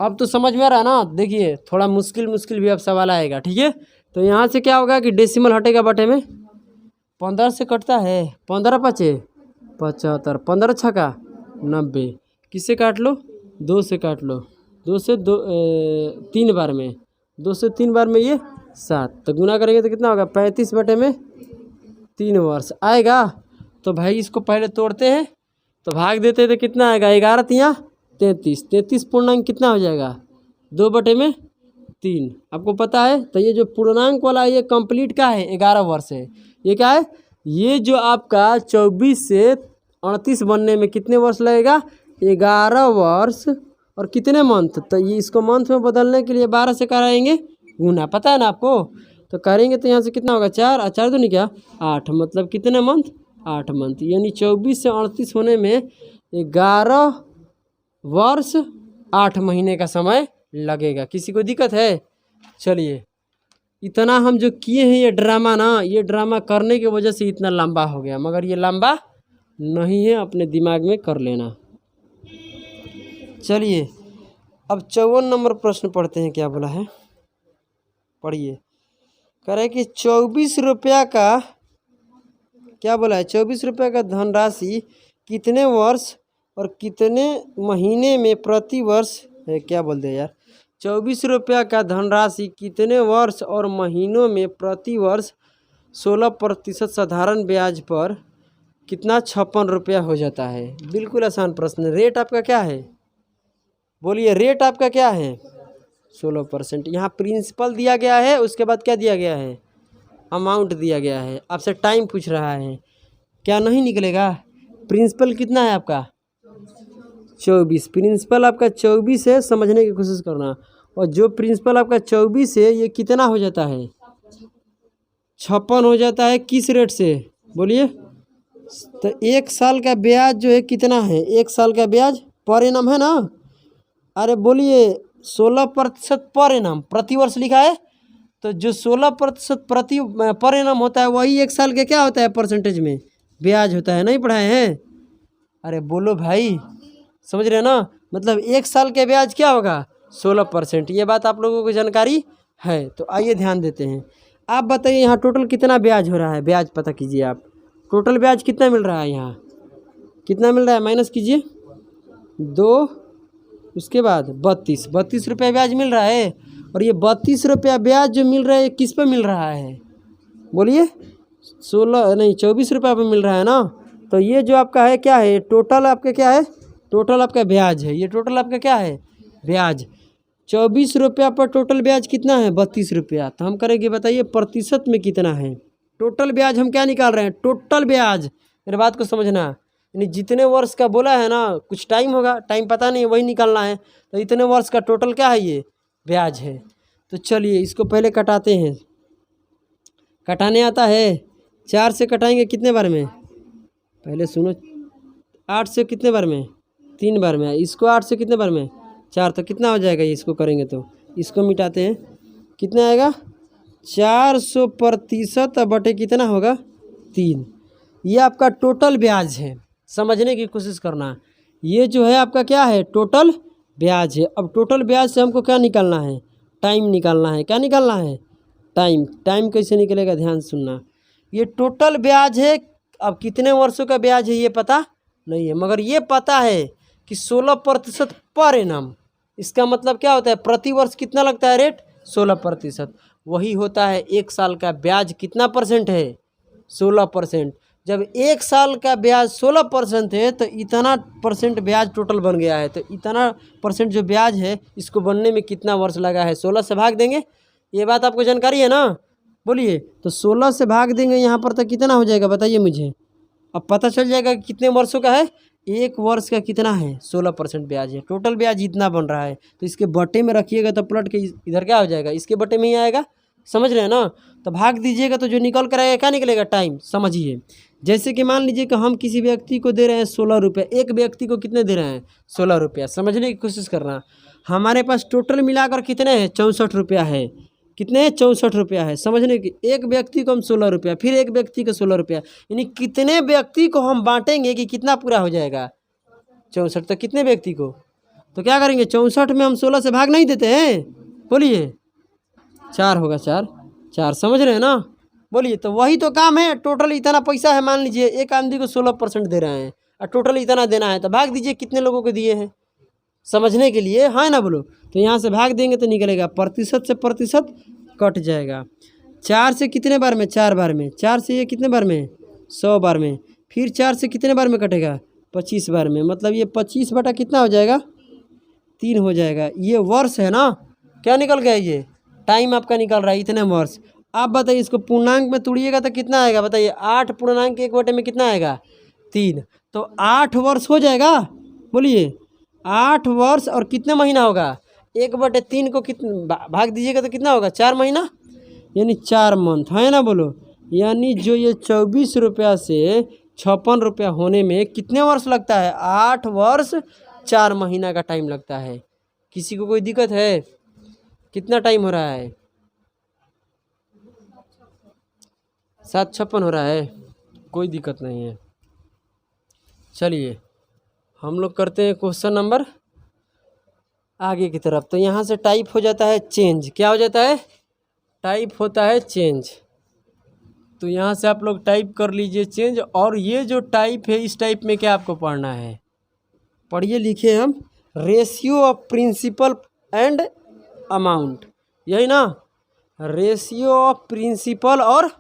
S1: अब तो समझ में आ रहा है ना। देखिए थोड़ा मुश्किल भी अब सवाल आएगा, ठीक है। तो यहाँ से क्या होगा कि डेसिमल हटेगा बटे में, 15 से कटता है, 15 5 75, 15 6 90। किससे काट लो, 2 से काट लो, 2 से 3 बार में, 2 से 3 बार में ये 7, तो गुना करेंगे तो कितना होगा 35/3 वर्ष आएगा। तो भाई इसको पहले तोड़ते हैं तो भाग देते हैं तो कितना आएगा 11 33, 33 पूर्णांक कितना हो जाएगा 2/3। आपको पता है। तो ये जो पूर्णांक वाला ये कंप्लीट का है 11 वर्ष है। ये क्या है, ये जो आपका 24 से 38 बनने में कितने वर्ष लगेगा 11 वर्ष और कितने मंथ। तो ये इसको मंथ में बदलने के लिए 12 से कराएंगे गुना, पता है ना आपको। तो करेंगे तो यहाँ से कितना होगा 4 और 4 दूनी क्या 8, मतलब कितने मंथ 8 मंथ। यानी 24 से 38 होने में 11 वर्ष 8 महीने का समय लगेगा। किसी को दिक्कत है। चलिए इतना हम जो किए हैं ये ड्रामा ना, ये ड्रामा करने की वजह से इतना लंबा हो गया, मगर ये लंबा नहीं है, अपने दिमाग में कर लेना। चलिए अब 54 नंबर प्रश्न पढ़ते हैं। क्या बोला है, पढ़िए। कह रहे कि 24 रुपया का, क्या बोला है 24 रुपया का धनराशि कितने वर्ष और कितने महीने में प्रति वर्ष है। क्या बोलते हैं यार, 24 रुपया का धनराशि कितने वर्ष और महीनों में प्रति वर्ष 16% साधारण ब्याज पर कितना 56 रुपया हो जाता है। बिल्कुल आसान प्रश्न। रेट आपका क्या है, बोलिए रेट आपका क्या है 16%। यहाँ प्रिंसिपल दिया गया है, उसके बाद क्या दिया गया है अमाउंट दिया गया है। आपसे टाइम पूछ रहा है, क्या नहीं निकलेगा। प्रिंसिपल कितना है आपका 24, प्रिंसिपल आपका 24 है, समझने की कोशिश करना। और जो प्रिंसिपल आपका 24 है ये कितना हो जाता है 56 हो जाता है। किस रेट से बोलिए। तो 1 साल का ब्याज जो है कितना है, 1 साल का ब्याज पर एनम है ना। अरे बोलिए 16% पर एनम, प्रति वर्ष लिखा है। तो जो 16% प्रति पर एनम होता है वही 1 साल के क्या होता है परसेंटेज में ब्याज होता है। नहीं पढ़ाए हैं। अरे बोलो भाई, समझ रहे हैं ना। मतलब 1 साल के ब्याज क्या होगा 16%। ये बात आप लोगों को जानकारी है। तो आइए ध्यान देते हैं। आप बताइए यहाँ टोटल कितना ब्याज हो रहा है, ब्याज पता कीजिए आप। टोटल ब्याज कितना मिल रहा है, यहाँ कितना मिल रहा है माइनस कीजिए 2, उसके बाद 32 रुपये ब्याज मिल रहा है। और ये 32 रुपया ब्याज जो मिल रहा है किस पे मिल रहा है बोलिए 24 रुपये पे मिल रहा है ना। तो ये जो आपका है क्या है टोटल आपका क्या है, टोटल आपका ब्याज है। ये टोटल आपका क्या है ब्याज। 24 रुपया पर टोटल ब्याज कितना है 32 रुपया। तो हम करेंगे बताइए प्रतिशत में कितना है। टोटल ब्याज हम क्या निकाल रहे हैं टोटल ब्याज। मेरे बात को समझना, यानी जितने वर्ष का बोला है ना, कुछ टाइम होगा, टाइम पता नहीं वही निकालना है। तो इतने वर्ष का टोटल क्या है ये ब्याज है। तो चलिए इसको पहले कटाते हैं। कटाने आता है 4 से कटाएंगे कितने बार में, पहले सुनो। 8 से कितने बार में 3 बार में। इसको 8 से कितने बार में 4, तो कितना हो जाएगा ये। इसको करेंगे तो इसको मिटाते हैं, कितना आएगा 400% बटे कितना होगा 3। ये आपका टोटल ब्याज है, समझने की कोशिश करना। ये जो है आपका क्या है टोटल ब्याज है। अब टोटल ब्याज से हमको क्या निकालना है टाइम निकालना है। क्या निकालना है टाइम। टाइम कैसे निकलेगा ध्यान सुनना। ये टोटल ब्याज है। अब कितने वर्षों का ब्याज है ये पता नहीं है, मगर ये पता है कि 16% पर एनम। इसका मतलब क्या होता है प्रति वर्ष कितना लगता है रेट 16%। वही होता है 1 साल का ब्याज कितना परसेंट है 16%। जब 1 साल का ब्याज 16% है तो इतना परसेंट ब्याज टोटल बन गया है। तो इतना परसेंट जो ब्याज है इसको बनने में कितना वर्ष लगा है 16 से भाग देंगे। ये बात आपको जानकारी है ना, बोलिए। तो 16 से भाग देंगे यहाँ पर तो कितना हो जाएगा बताइए मुझे। अब पता चल जाएगा कि कितने वर्षों का है। 1 वर्ष का कितना है 16% ब्याज है। टोटल ब्याज इतना बन रहा है। तो इसके बटे में रखिएगा तो पलट के इधर क्या हो जाएगा इसके बटे में ही आएगा। समझ रहे हैं ना। तो भाग दीजिएगा तो जो निकल कर आएगा क्या निकलेगा टाइम। समझिए जैसे कि मान लीजिए कि हम किसी व्यक्ति को दे रहे हैं 16 रुपये। एक व्यक्ति को कितने दे रहे हैं 16 रुपया। समझने की कोशिश करना। हमारे पास टोटल मिलाकर कितने हैं 64 रुपया है। कितने हैं 64 रुपया है। समझने की एक व्यक्ति को हम 16 रुपया, फिर एक व्यक्ति को 16 रुपया, यानी कितने व्यक्ति को हम बांटेंगे कि कितना पूरा हो जाएगा 64। तो कितने व्यक्ति को, तो क्या करेंगे 64 में हम 16 से भाग नहीं देते हैं। बोलिए 4 होगा 4। समझ रहे हैं ना, बोलिए। तो वही तो काम है। टोटल इतना पैसा है, मान लीजिए एक आदमी को 16% दे रहे हैं और टोटल इतना देना है। तो भाग दीजिए कितने लोगों को दिए हैं समझने के लिए, है ना बोलो। तो यहाँ से भाग देंगे तो निकलेगा, प्रतिशत से प्रतिशत कट जाएगा। 4 से कितने बार में, 4 बार में, 4 से ये कितने बार में, 100 बार में, फिर 4 से कितने बार में कटेगा, 25 बार में, मतलब ये 25 बटा कितना हो जाएगा, 3 हो जाएगा। ये वर्ष है ना, क्या निकल गया, ये टाइम आपका निकल रहा है, इतने वर्ष। आप बताइए इसको पूर्णांक में तोड़िएगा तो कितना आएगा, बताइए 8 पूर्णांक 1 में कितना आएगा, 3, तो 8 वर्ष हो जाएगा। बोलिए 8 वर्ष और कितने महीना होगा, 1/3 को कितना भाग दीजिएगा तो कितना होगा, 4 महीना, यानी 4 मंथ, है ना बोलो। यानी जो ये 24 रुपया से 56 रुपया होने में कितने वर्ष लगता है, 8 वर्ष 4 महीना का टाइम लगता है। किसी को कोई दिक्कत है, कितना टाइम हो रहा है, 756 हो रहा है, कोई दिक्कत नहीं है। चलिए हम लोग करते हैं क्वेश्चन नंबर आगे की तरफ। तो यहाँ से टाइप हो जाता है चेंज, क्या हो जाता है, टाइप होता है चेंज। तो यहाँ से आप लोग टाइप कर लीजिए चेंज। और ये जो टाइप है, इस टाइप में क्या आपको पढ़ना है, पढ़िए लिखिए हम, ratio of principal and amount, यही ना, रेशियो ऑफ प्रिंसिपल और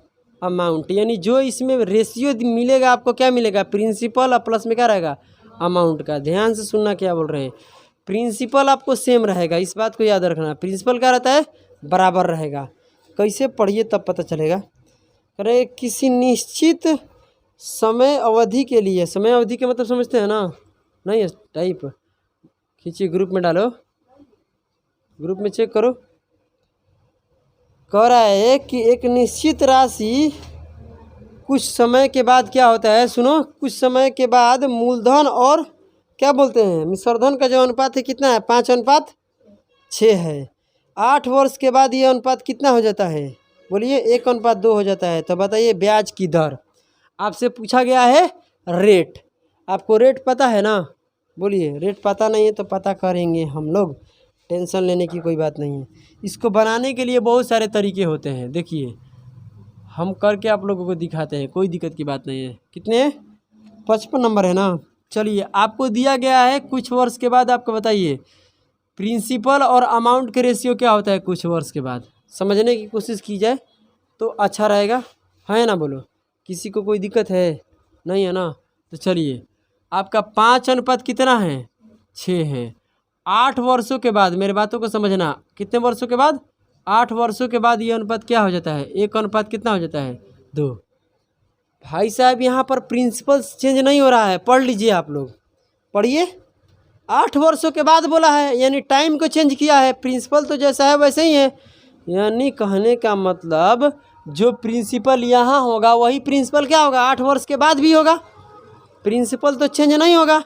S1: अमाउंट, यानी जो इसमें रेशियो मिलेगा आपको, क्या मिलेगा, प्रिंसिपल और प्लस में क्या रहेगा, अमाउंट का। ध्यान से सुनना क्या बोल रहे हैं, प्रिंसिपल आपको सेम रहेगा, इस बात को याद रखना, प्रिंसिपल क्या रहता है, बराबर रहेगा। कैसे, पढ़िए तब पता चलेगा। अरे किसी निश्चित समय अवधि के लिए, समय अवधि के मतलब समझते हैं ना, नहीं है टाइप, खींचिए ग्रुप में डालो, ग्रुप में चेक करो। कह रहा है कि एक निश्चित राशि कुछ समय के बाद क्या होता है, सुनो, कुछ समय के बाद मूलधन और क्या बोलते हैं, मिश्रधन का जो अनुपात है कितना है, 5:6 है। 8 वर्ष के बाद ये अनुपात कितना हो जाता है, बोलिए 1:2 हो जाता है। तो बताइए ब्याज की दर, आपसे पूछा गया है रेट, आपको रेट पता है ना, बोलिए रेट पता नहीं है तो पता करेंगे हम लोग, टेंशन लेने की कोई बात नहीं है। इसको बनाने के लिए बहुत सारे तरीके होते हैं, देखिए हम करके आप लोगों को दिखाते हैं, कोई दिक्कत की बात नहीं है। कितने, 55 नंबर है ना। चलिए आपको दिया गया है कुछ वर्ष के बाद, आपको बताइए प्रिंसिपल और अमाउंट के रेशियो क्या होता है कुछ वर्ष के बाद, समझने की कोशिश की जाए तो अच्छा रहेगा, है ना बोलो। किसी को कोई दिक्कत है, नहीं है ना। तो चलिए आपका 5 अनुपात कितना है, 6 है। 8 वर्षों के बाद, मेरे बातों को समझना, कितने वर्षों के बाद, 8 वर्षों के बाद ये अनुपात क्या हो जाता है, 1 अनुपात कितना हो जाता है, 2। भाई साहब यहाँ पर प्रिंसिपल चेंज नहीं हो रहा है, पढ़ लीजिए आप लोग, पढ़िए। 8 वर्षों के बाद बोला है, यानी टाइम को चेंज किया है, प्रिंसिपल तो जैसा है वैसे ही है। यानी कहने का मतलब जो प्रिंसिपल यहाँ होगा वही प्रिंसिपल क्या होगा, 8 वर्ष के बाद भी होगा। प्रिंसिपल तो चेंज नहीं होगा,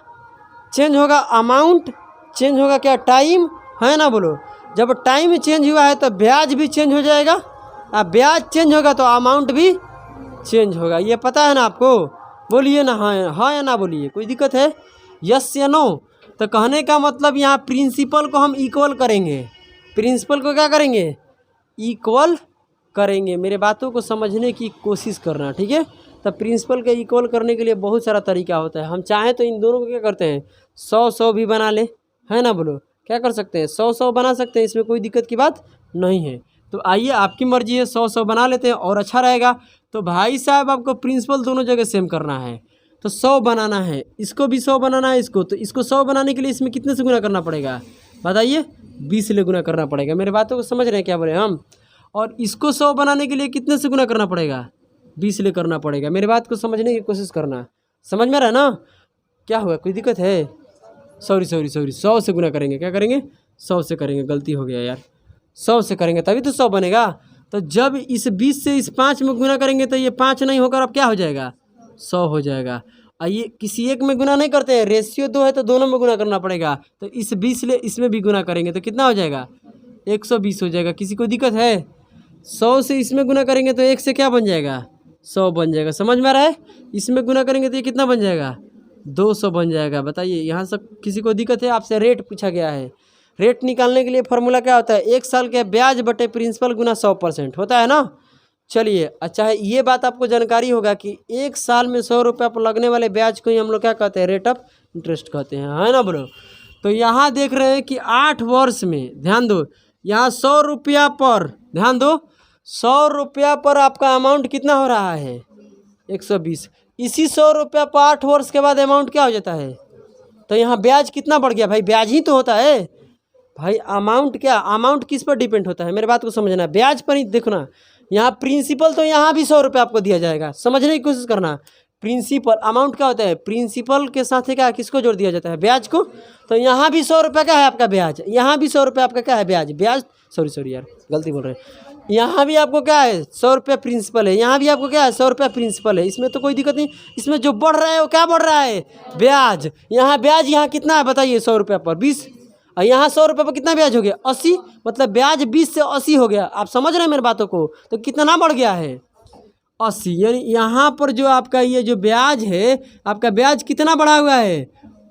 S1: चेंज होगा अमाउंट, चेंज होगा क्या, टाइम, है ना बोलो। जब टाइम चेंज हुआ है तो ब्याज भी चेंज हो जाएगा, अब ब्याज चेंज होगा तो अमाउंट भी चेंज होगा, ये पता है ना आपको, बोलिए ना, हाँ या ना बोलिए, कोई दिक्कत है, यस या नो। तो कहने का मतलब यहाँ प्रिंसिपल को हम इक्वल करेंगे, प्रिंसिपल को क्या करेंगे, इक्वल करेंगे। मेरे बातों को समझने की कोशिश करना, ठीक है। तो प्रिंसिपल के इक्वल करने के लिए बहुत सारा तरीका होता है। हम चाहें तो इन दोनों को क्या करते हैं, 100-100 भी बना ले, है ना बोलो, क्या कर सकते हैं, 100-100 बना सकते हैं, इसमें कोई दिक्कत की बात नहीं है। तो आइए आपकी मर्जी है, 100-100 बना लेते हैं और अच्छा रहेगा। तो भाई साहब आपको प्रिंसिपल दोनों जगह सेम करना है, तो 100 बनाना है, इसको भी 100 बनाना है, इसको, तो इसको 100 बनाने के लिए इसमें कितने से गुना करना पड़ेगा, बताइए, 20 से गुना करना पड़ेगा। मेरे बातों को समझ रहे हैं क्या बोले हम। और इसको 100 बनाने के लिए कितने से गुना करना पड़ेगा, 20 ले करना पड़ेगा। मेरे बात को समझने की कोशिश करना, समझ में रहा ना, क्या हुआ, कोई दिक्कत है, सॉरी 100 से गुना करेंगे, क्या करेंगे, 100 से करेंगे, गलती हो गया यार, 100 से करेंगे तभी तो 100 बनेगा। तो जब इस 20 से इस 5 में गुना करेंगे तो ये 5 नहीं होकर अब क्या हो जाएगा, 100 हो जाएगा। आइए किसी एक में गुना नहीं करते हैं, रेशियो 2 है तो दोनों में गुना करना पड़ेगा। तो इस 20 ले इसमें भी गुना करेंगे तो कितना हो जाएगा, 120 हो जाएगा। किसी को दिक्कत है, 100 से इसमें गुना करेंगे तो 1 से क्या बन जाएगा, 100 बन जाएगा, समझ में आ रहा है। इसमें गुना करेंगे तो ये कितना बन जाएगा, 200 बन जाएगा। बताइए यहाँ से किसी को दिक्कत है, आपसे रेट पूछा गया है। रेट निकालने के लिए फार्मूला क्या होता है, 1 साल के ब्याज बटे प्रिंसिपल गुना 100% होता है ना। चलिए अच्छा है, ये बात आपको जानकारी होगा कि 1 साल में 100 रुपये पर लगने वाले ब्याज को ही हम लोग क्या कहते हैं, रेट ऑफ इंटरेस्ट कहते हैं, है ना बोलो। तो यहाँ देख रहे हैं कि 8 वर्ष में, ध्यान दो, यहाँ 100 रुपया पर, ध्यान दो, 100 रुपया पर आपका अमाउंट कितना हो रहा है 120। इसी 100 रुपया पर 8 वर्ष के बाद अमाउंट क्या हो जाता है, तो यहाँ ब्याज कितना बढ़ गया भाई, ब्याज ही तो होता है भाई। अमाउंट क्या, अमाउंट किस पर डिपेंड होता है, मेरे बात को समझना, ब्याज पर ही देखना। यहाँ प्रिंसिपल तो यहाँ भी 100 रुपये आपको दिया जाएगा, समझने की कोशिश करना। प्रिंसिपल अमाउंट क्या होता है, प्रिंसिपल के साथ क्या किसको जोड़ दिया जाता है, ब्याज को। तो यहाँ भी 100 रुपये का है आपका ब्याज, यहाँ भी 100 रुपये आपका क्या है ब्याज, ब्याज सॉरी यार गलती बोल रहे हैं। यहाँ भी आपको क्या है 100 रुपये प्रिंसिपल है, यहाँ भी आपको क्या है 100 रुपये प्रिंसिपल है, इसमें तो कोई दिक्कत नहीं। इसमें जो बढ़ रहा है वो क्या बढ़ रहा है, ब्याज। यहाँ ब्याज यहाँ कितना है बताइए, 100 रुपये पर 20, और यहाँ 100 रुपये पर कितना ब्याज हो गया 80, मतलब ब्याज 20 से 80 हो गया। आप समझ रहे हैं मेरी बातों को, तो कितना बढ़ गया है 80। यानी यहाँ पर जो आपका ये जो ब्याज है, आपका ब्याज कितना बढ़ा हुआ है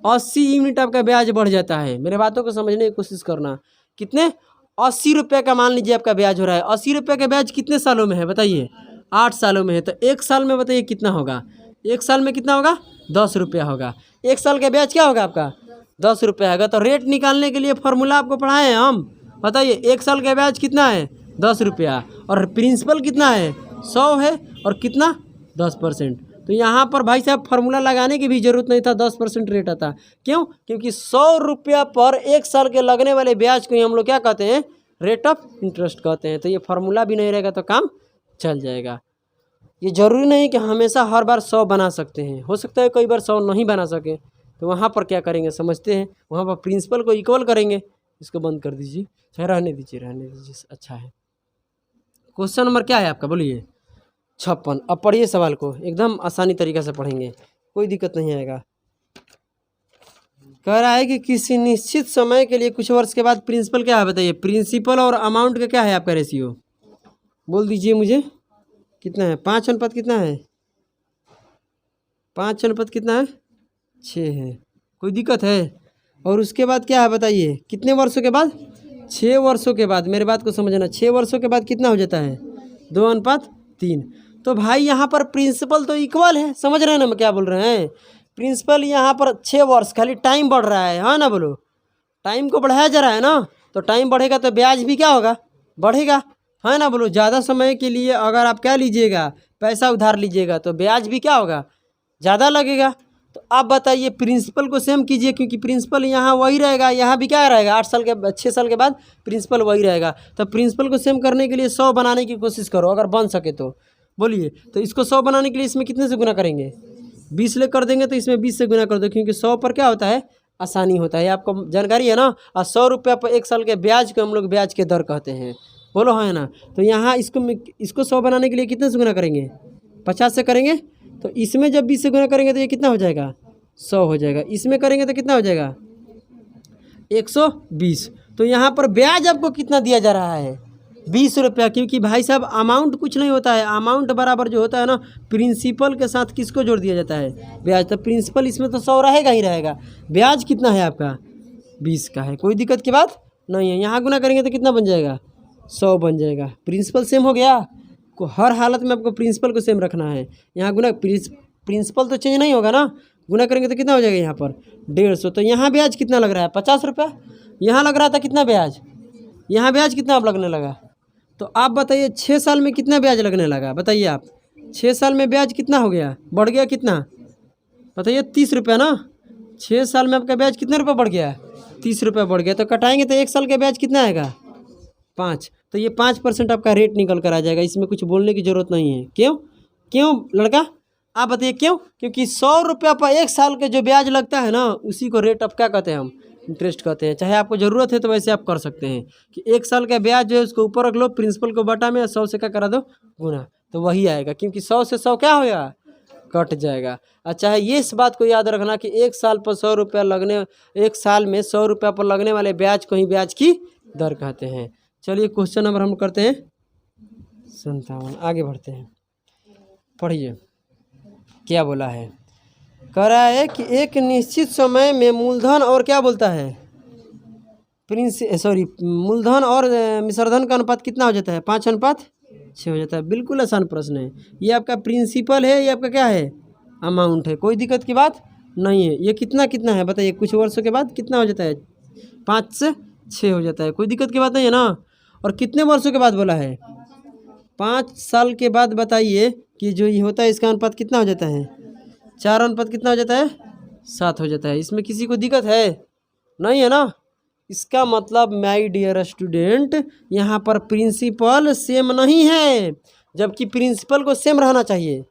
S1: 80 यूनिट आपका ब्याज बढ़ जाता है। मेरे बातों को समझने की कोशिश करना। कितने 80 रुपये का मान लीजिए आपका ब्याज हो रहा है। 80 रुपये का ब्याज कितने सालों में है बताइए, 8 सालों में है। तो 1 साल में बताइए कितना होगा, 1 साल में कितना होगा 10 रुपया होगा। 1 साल का ब्याज क्या होगा आपका 10 रुपया होगा। तो रेट निकालने के लिए फॉर्मूला आपको पढ़ाए हैं हम, बताइए 1 साल का ब्याज कितना है 10 रुपया, और प्रिंसिपल कितना है 100 है, और कितना 10%। तो यहाँ पर भाई साहब फार्मूला लगाने की भी ज़रूरत नहीं था, 10% रेट आता। क्यों, क्योंकि 100 रुपया पर 1 साल के लगने वाले ब्याज को हम लोग क्या कहते हैं, रेट ऑफ इंटरेस्ट कहते हैं। तो ये फार्मूला भी नहीं रहेगा तो काम चल जाएगा। ये ज़रूरी नहीं कि हमेशा हर बार 100 बना सकते हैं, हो सकता है कई बार 100 नहीं बना सके, तो वहाँ पर क्या करेंगे समझते हैं, वहाँ पर प्रिंसिपल को इक्वल करेंगे। इसको बंद कर दीजिए, रहने दीजिए, अच्छा है। क्वेश्चन नंबर क्या है आपका बोलिए 56। अब पढ़िए सवाल को, एकदम आसानी तरीक़े से पढ़ेंगे, कोई दिक्कत नहीं आएगा। कह रहा है कि किसी निश्चित समय के लिए कुछ वर्ष के बाद प्रिंसिपल क्या है बताइए, प्रिंसिपल और अमाउंट का क्या है आपका रेशियो, बोल दीजिए मुझे कितना है। 5 अनुपात कितना है, 5 अनुपात कितना है 6 है, कोई दिक्कत है। और उसके बाद क्या है बताइए, कितने वर्षों के बाद 6 वर्षों के बाद, मेरे बात को समझना, 6 वर्षों के बाद कितना हो जाता है 2:3। तो भाई यहाँ पर प्रिंसिपल तो इक्वल है, समझ रहे हैं ना मैं क्या बोल रहे हैं। प्रिंसिपल यहाँ पर 6 वर्ष, खाली टाइम बढ़ रहा है, हाँ ना बोलो, टाइम को बढ़ाया जा रहा है ना, तो टाइम बढ़ेगा तो ब्याज भी क्या होगा बढ़ेगा, है ना बोलो। ज़्यादा समय के लिए अगर आप क्या लीजिएगा, पैसा उधार लीजिएगा, तो ब्याज भी क्या होगा ज़्यादा लगेगा। तो आप बताइए प्रिंसिपल को सेम कीजिए, क्योंकि प्रिंसिपल यहाँ वही रहेगा, यहाँ भी क्या रहेगा 6 साल के बाद प्रिंसिपल वही रहेगा। तो प्रिंसिपल को सेम करने के लिए 100 बनाने की कोशिश करो, अगर बन सके तो बोलिए। तो इसको 100 बनाने के लिए इसमें कितने से गुना करेंगे, 20 ले कर देंगे, तो इसमें 20 से गुना कर दो, क्योंकि 100 पर क्या होता है आसानी होता है, आपको जानकारी है ना। और 100 रुपया पर 1 साल के ब्याज को हम लोग ब्याज के दर कहते हैं, बोलो है ना। तो यहाँ इसको 100 बनाने के लिए कितने से गुना करेंगे, 50 से करेंगे। तो इसमें जब 20 से गुना करेंगे तो ये कितना हो जाएगा 100 हो जाएगा, इसमें करेंगे तो कितना हो जाएगा 120। तो यहाँ पर ब्याज आपको कितना दिया जा रहा है 20 रुपया, क्योंकि भाई साहब अमाउंट कुछ नहीं होता है, अमाउंट बराबर जो होता है ना प्रिंसिपल के साथ किसको जोड़ दिया जाता है ब्याज। तो प्रिंसिपल इसमें तो 100 रहेगा ही रहेगा, ब्याज कितना है आपका 20 का है, कोई दिक्कत की बात नहीं है। यहाँ गुना करेंगे तो कितना बन जाएगा 100 बन जाएगा, प्रिंसिपल सेम हो गया। को हर हालत में आपको प्रिंसिपल को सेम रखना है। यहाँ गुना प्रिंसिपल तो चेंज नहीं होगा ना, गुना करेंगे तो कितना हो जाएगा यहाँ पर 150। तो यहाँ ब्याज कितना लग रहा है 50 रुपया, यहाँ लग रहा था कितना ब्याज, यहाँ ब्याज कितना अब लगने लगा। तो आप बताइए 6 साल में कितना ब्याज लगने लगा बताइए आप, 6 साल में ब्याज कितना हो गया, बढ़ गया कितना बताइए 30 रुपया ना। 6 साल में आपका ब्याज कितने रुपये बढ़ गया 30 रुपये बढ़ गया। तो कटाएंगे तो 1 साल का ब्याज कितना आएगा 5। तो ये 5% आपका रेट निकल कर आ जाएगा, इसमें कुछ बोलने की ज़रूरत नहीं है। क्यों लड़का आप बताइए क्यों, क्योंकि 100 रुपया पर 1 साल के जो ब्याज लगता है ना उसी को रेट ऑफ क्या कहते हैं हम इंटरेस्ट कहते हैं। चाहे आपको ज़रूरत है तो वैसे आप कर सकते हैं कि 1 साल का ब्याज जो है उसको ऊपर रख लो, प्रिंसिपल को बटा में 100 से क्या करा दो गुना, तो वही आएगा, क्योंकि 100 से 100 क्या होगा कट जाएगा। अच्छा है, ये इस बात को याद रखना कि 1 साल पर 100 रुपया लगने, 1 साल में 100 रुपया पर लगने वाले ब्याज को ही ब्याज की दर कहते हैं। चलिए क्वेश्चन नंबर हम करते हैं 57, आगे बढ़ते हैं। पढ़िए क्या बोला है, कह रहा है कि एक निश्चित समय में मूलधन और क्या बोलता है मूलधन और मिश्रधन का अनुपात कितना हो जाता है 5:6 हो जाता है। बिल्कुल आसान प्रश्न है, ये आपका प्रिंसिपल है, ये आपका क्या है अमाउंट है, कोई दिक्कत की बात नहीं है। ये कितना कितना है बताइए, कुछ वर्षों के बाद कितना हो जाता है, 5 से 6 हो जाता है, कोई दिक्कत की बात नहीं है ना। और कितने वर्षों के बाद बोला है, 5 साल के बाद बताइए कि जो ये होता है इसका अनुपात कितना हो जाता है, 4 अनुपात कितना हो जाता है, 7 हो जाता है। इसमें किसी को दिक्कत है नहीं है ना। इसका मतलब माय डियर स्टूडेंट यहाँ पर प्रिंसिपल सेम नहीं है, जबकि प्रिंसिपल को सेम रहना चाहिए।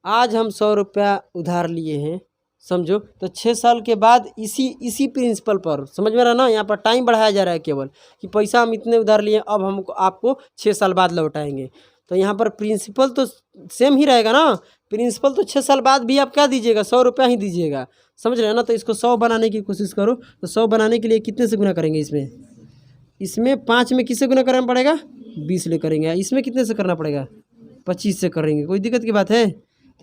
S1: आज हम 100 रुपया उधार लिए हैं समझो, तो 6 साल के बाद इसी प्रिंसिपल पर, समझ में रहा ना, यहाँ पर टाइम बढ़ाया जा रहा है केवल कि पैसा हम इतने उधार लिए अब हमको आपको 6 साल बाद लौटाएंगे। तो यहाँ पर प्रिंसिपल तो सेम ही रहेगा ना। प्रिंसिपल तो 6 साल बाद भी आप क्या दीजिएगा, 100 रुपया ही दीजिएगा, समझ रहे हैं ना। तो इसको 100 बनाने की कोशिश करो। तो 100 बनाने के लिए कितने से गुना करेंगे, इसमें 5 में किससे गुना करना पड़ेगा, 20 ले करेंगे। इसमें कितने से करना पड़ेगा, 25 से करेंगे। कोई दिक्कत की बात है।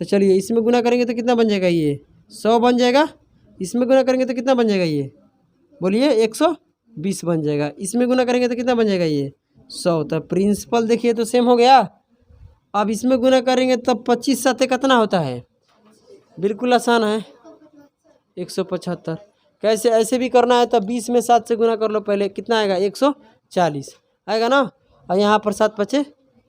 S1: तो चलिए इसमें गुना करेंगे तो कितना बन जाएगा, ये 100 बन जाएगा। इसमें गुना करेंगे तो कितना बन जाएगा, ये बोलिए 120 बन जाएगा। इसमें गुना करेंगे तो कितना बन जाएगा, ये 100। तो प्रिंसिपल देखिए तो सेम हो गया। अब इसमें गुना करेंगे तब 25 7 कितना होता है, बिल्कुल आसान है 175। कैसे ऐसे भी करना है तो 20 में 7 से गुना कर लो पहले, कितना आएगा 140 आएगा ना। और यहाँ पर 7 5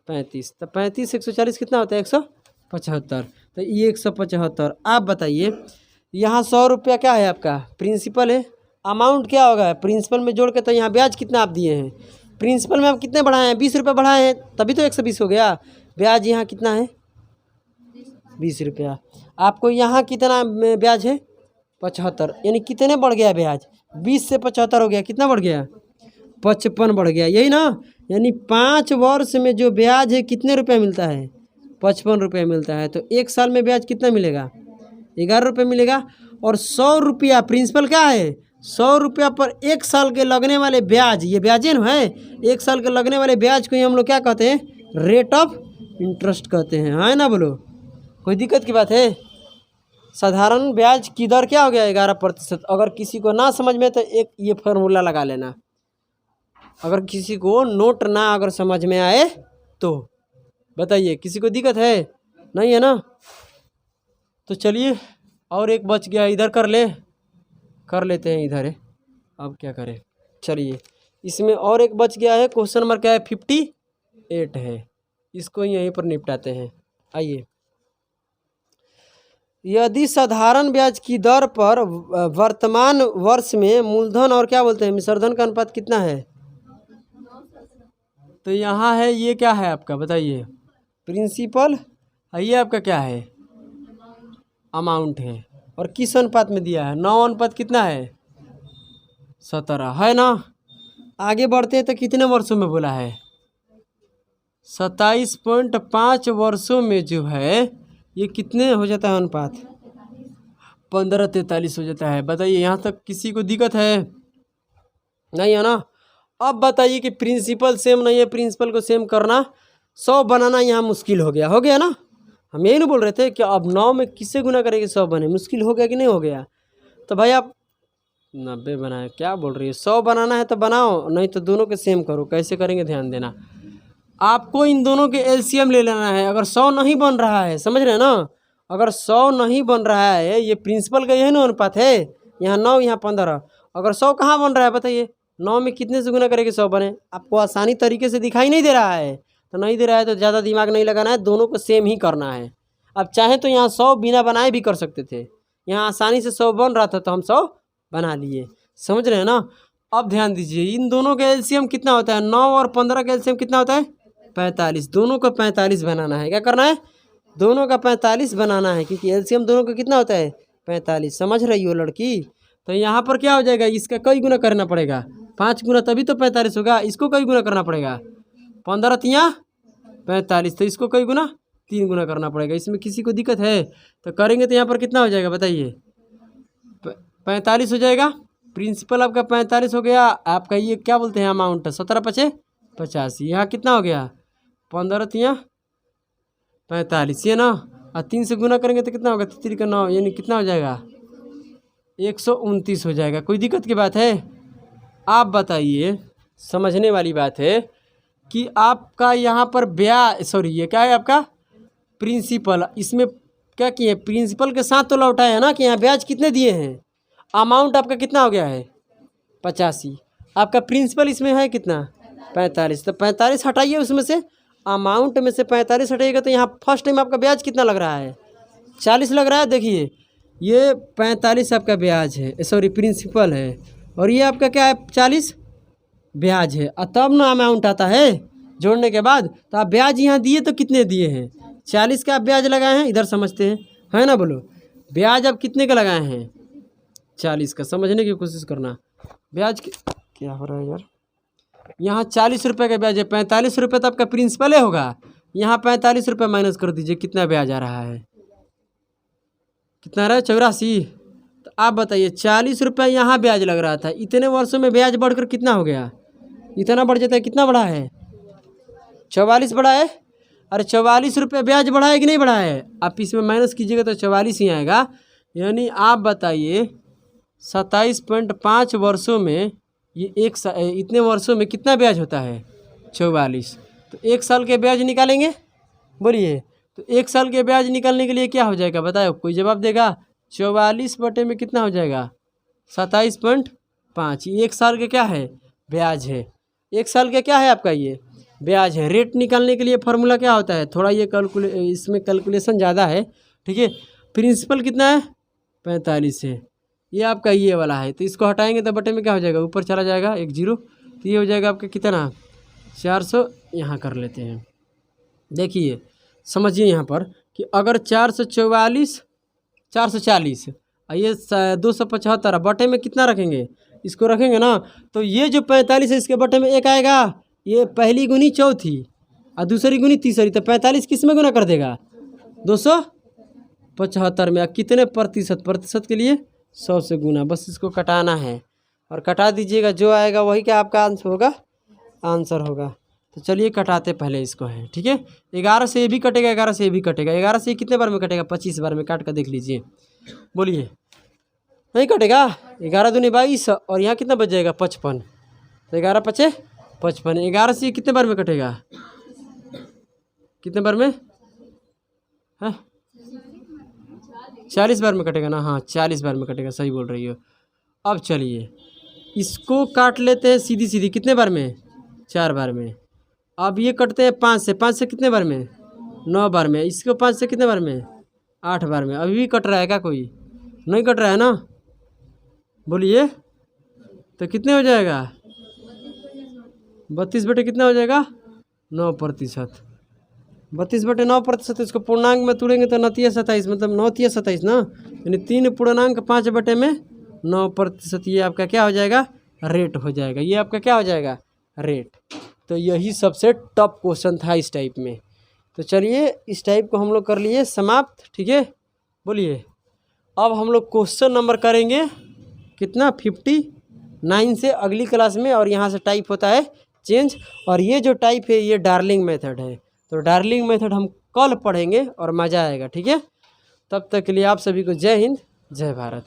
S1: 35, तो 35 140 कितना होता है 175। तो ये 175। आप बताइए यहाँ 100 रुपया क्या है आपका, प्रिंसिपल है। अमाउंट क्या होगा प्रिंसिपल में जोड़ के, तो यहाँ ब्याज कितना आप दिए हैं, प्रिंसिपल में आप कितने बढ़ाए हैं, 20 रुपये बढ़ाए हैं, तभी तो 120 हो गया। ब्याज यहाँ कितना है 20 रुपया। आपको यहाँ कितना ब्याज है 75, यानी कितने बढ़ गया ब्याज, 20 से 75 हो गया, कितना बढ़ गया 55 बढ़ गया, यही ना। यानी 5 वर्ष में जो ब्याज है कितने रुपये मिलता है, 55 रुपये मिलता है। तो 1 साल में ब्याज कितना मिलेगा, 11 रुपये मिलेगा। और 100 रुपया प्रिंसिपल क्या है, 100 रुपया पर 1 साल के लगने वाले ब्याज, ये ब्याज है 1 साल के लगने वाले ब्याज को ही हम लोग क्या कहते हैं, रेट ऑफ इंटरेस्ट कहते हैं, है ना। बोलो कोई दिक्कत की बात है। साधारण ब्याज की दर क्या हो गया 11%। अगर किसी को ना समझ में तो एक ये फार्मूला लगा लेना। अगर किसी को नोट ना अगर समझ में आए तो बताइए, किसी को दिक्कत है नहीं है ना। तो चलिए और एक बच गया, इधर कर लेते हैं इधर है। अब क्या करें, चलिए इसमें और एक बच गया है, क्वेश्चन नंबर क्या है 58 है, इसको यहीं पर निपटाते हैं। आइए, यदि साधारण ब्याज की दर पर वर्तमान वर्ष में मूलधन और क्या बोलते हैं मिश्रधन का अनुपात कितना है, तो यहाँ है ये क्या है आपका बताइए, प्रिंसिपल, ये आपका क्या है अमाउंट है। और किस अनुपात में दिया है, 9 अनुपात कितना है 17 है ना। आगे बढ़ते हैं तो कितने वर्षों में बोला है, 27.5 वर्षों में जो है ये कितने हो जाता है अनुपात, 15:43 हो जाता है। बताइए यहाँ तक किसी को दिक्कत है नहीं है ना। अब बताइए कि प्रिंसिपल सेम नहीं है, प्रिंसिपल को सेम करना 100 बनाना यहाँ मुश्किल हो गया ना। हम यही नहीं बोल रहे थे कि अब 9 में किससे गुना करेंगे 100 बने, मुश्किल हो गया कि नहीं हो गया। तो भाई आप 90 बनाए, क्या बोल रही है, 100 बनाना है तो बनाओ, नहीं तो दोनों के सेम करो। कैसे करेंगे ध्यान देना, आपको इन दोनों के एलसीएम ले लेना है। अगर 100 नहीं बन रहा है, समझ रहे हैं ना, अगर 100 नहीं बन रहा है, ये प्रिंसिपल का यही ना अनुपात है, यहाँ 9 यहाँ 15, अगर 100 कहाँ बन रहा है बताइए, 9 में कितने से गुना करेंगे 100 बने। आपको आसानी तरीके से दिखाई नहीं दे रहा है, तो नहीं दे रहा है तो ज़्यादा दिमाग नहीं लगाना है, दोनों को सेम ही करना है। अब चाहे तो यहाँ 100 बिना बनाए भी कर सकते थे, यहाँ आसानी से 100 बन रहा था तो हम 100 बना लिए, समझ रहे हैं ना। अब ध्यान दीजिए, इन दोनों का एलसीएम कितना होता है, 9 और 15 का एलसीएम कितना होता है 45। दोनों का 45 बनाना है, क्या करना है, दोनों का 45 बनाना है, क्योंकि एलसीएम दोनों का कितना होता है 45। समझ रही हो लड़की। तो यहाँ पर क्या हो जाएगा, इसका कई गुना करना पड़ेगा, 5 गुना तभी तो 45 होगा। इसको कई गुना करना पड़ेगा, 15 तियाँ 45, तो इसको कई गुना 3 गुना करना पड़ेगा। इसमें किसी को दिक्कत है तो करेंगे तो यहाँ पर कितना हो जाएगा बताइए, 45 हो जाएगा। प्रिंसिपल आपका 45 हो गया, आपका ये क्या बोलते हैं अमाउंट 17 5 85, यहाँ कितना हो गया 15 तियाँ 45, ये ना। और 3 से गुना करेंगे तो कितना होगा, 3 का 9, यानी कितना हो जाएगा 129 हो जाएगा। कोई दिक्कत की बात है। आप बताइए, समझने वाली बात है कि आपका यहाँ पर ब्याज, सॉरी ये क्या है आपका प्रिंसिपल, इसमें क्या किए, प्रिंसिपल के साथ तो लौटाए है ना कि यहाँ ब्याज कितने दिए हैं। अमाउंट आपका कितना हो गया है 85। आपका प्रिंसिपल इसमें है कितना 45। तो 45 हटाइए उसमें से, अमाउंट में से 45 हटाइएगा तो यहाँ फर्स्ट टाइम आपका ब्याज कितना लग रहा है 40 लग रहा है। देखिए ये 45 आपका ब्याज है, सॉरी प्रिंसिपल है, और ये आपका क्या है 40 ब्याज है। और तब ना अमाउंट आता है जोड़ने के बाद। तो आप ब्याज यहाँ दिए तो कितने दिए हैं 40 का आप ब्याज लगाए हैं, इधर समझते हैं है ना। बोलो ब्याज आप कितने का लगाए हैं 40 का, समझने की कोशिश करना। ब्याज क्या हो रहा है यार, यहाँ 40 रुपये का ब्याज है, 45 रुपये तो आपका प्रिंसिपल होगा। यहाँ 45 रुपये माइनस कर दीजिए, कितना ब्याज आ रहा है, कितना आ रहा है 84। तो आप बताइए 40 रुपये यहाँ ब्याज लग रहा था, इतने वर्षों में ब्याज बढ़कर कितना हो गया, इतना बढ़ जाता है, कितना बढ़ा है 44 बढ़ा है। अरे 44 रुपये ब्याज बढ़ा है कि नहीं बढ़ा है, आप इसमें माइनस कीजिएगा तो 44 ही आएगा। यानी आप बताइए 27.5 वर्षों में ये इतने वर्षों में कितना ब्याज होता है 44। तो 1 साल के ब्याज निकालेंगे, बोलिए। तो 1 साल के ब्याज निकालने के लिए क्या हो जाएगा बताओ, कोई जवाब देगा। 44 बटे में कितना हो जाएगा 27.5। 1 साल के क्या है ब्याज है, 1 साल के क्या है आपका ये ब्याज है। रेट निकालने के लिए फार्मूला क्या होता है, थोड़ा ये इसमें कैलकुलेशन ज़्यादा है, ठीक है। प्रिंसिपल कितना है 45 है, ये आपका ये वाला है। तो इसको हटाएंगे तो बटे में क्या हो जाएगा, ऊपर चला जाएगा 1 0। तो ये हो जाएगा आपका कितना 400। यहाँ कर लेते हैं, देखिए समझिए यहाँ पर कि अगर 440 और ये 275 बटे में कितना रखेंगे, इसको रखेंगे ना। तो ये जो 45 है इसके बटे में 1 आएगा, ये पहली गुनी चौथी और दूसरी गुनी तीसरी। तो 45 किस में गुना कर देगा 275 में। कितने प्रतिशत के लिए 100 से गुना, बस इसको कटाना है और कटा दीजिएगा, जो आएगा वही क्या आपका आंसर होगा। तो चलिए कटाते पहले इसको है, ठीक है। 11 से ये भी कटेगा, 11 से ये भी कटेगा, 11 से कितने बार में कटेगा 25 बार में। काट कर देख लीजिए, बोलिए नहीं कटेगा। 11 दूनी 22 और यहाँ कितना बच जाएगा 55। तो 11 पचे 55, 11 से कितने बार में कटेगा, कितने बार में है 40 बार में कटेगा ना, हाँ 40 बार में कटेगा, सही बोल रही हो। अब चलिए इसको काट लेते हैं सीधी सीधी, कितने बार में 4 बार में। अब ये कटते हैं 5 से, 5 से कितने बार में 9 बार में। इसको 5 से कितने बार में 8 बार में। अभी भी कट रहा है क्या, कोई नहीं कट रहा है ना, बोलिए। तो कितने हो जाएगा 32 बटे कितना हो जाएगा 9%। 32 बटे 9%। इसको पूर्णांक में तोड़ेंगे तो 9 27, मतलब 9 27 ना, यानी 3 पूर्णांक 5 बटे में 9%। ये आपका क्या हो जाएगा रेट हो जाएगा, ये आपका क्या हो जाएगा रेट। तो यही सबसे टफ क्वेश्चन था इस टाइप में। तो चलिए इस टाइप को हम लोग कर लिए समाप्त, ठीक है। बोलिए अब हम लोग क्वेश्चन नंबर करेंगे कितना 59 से अगली क्लास में। और यहाँ से टाइप होता है चेंज, और ये जो टाइप है ये डार्लिंग मेथड है। तो डार्लिंग मेथड हम कल पढ़ेंगे और मज़ा आएगा, ठीक है। तब तक के लिए आप सभी को जय हिंद जय भारत।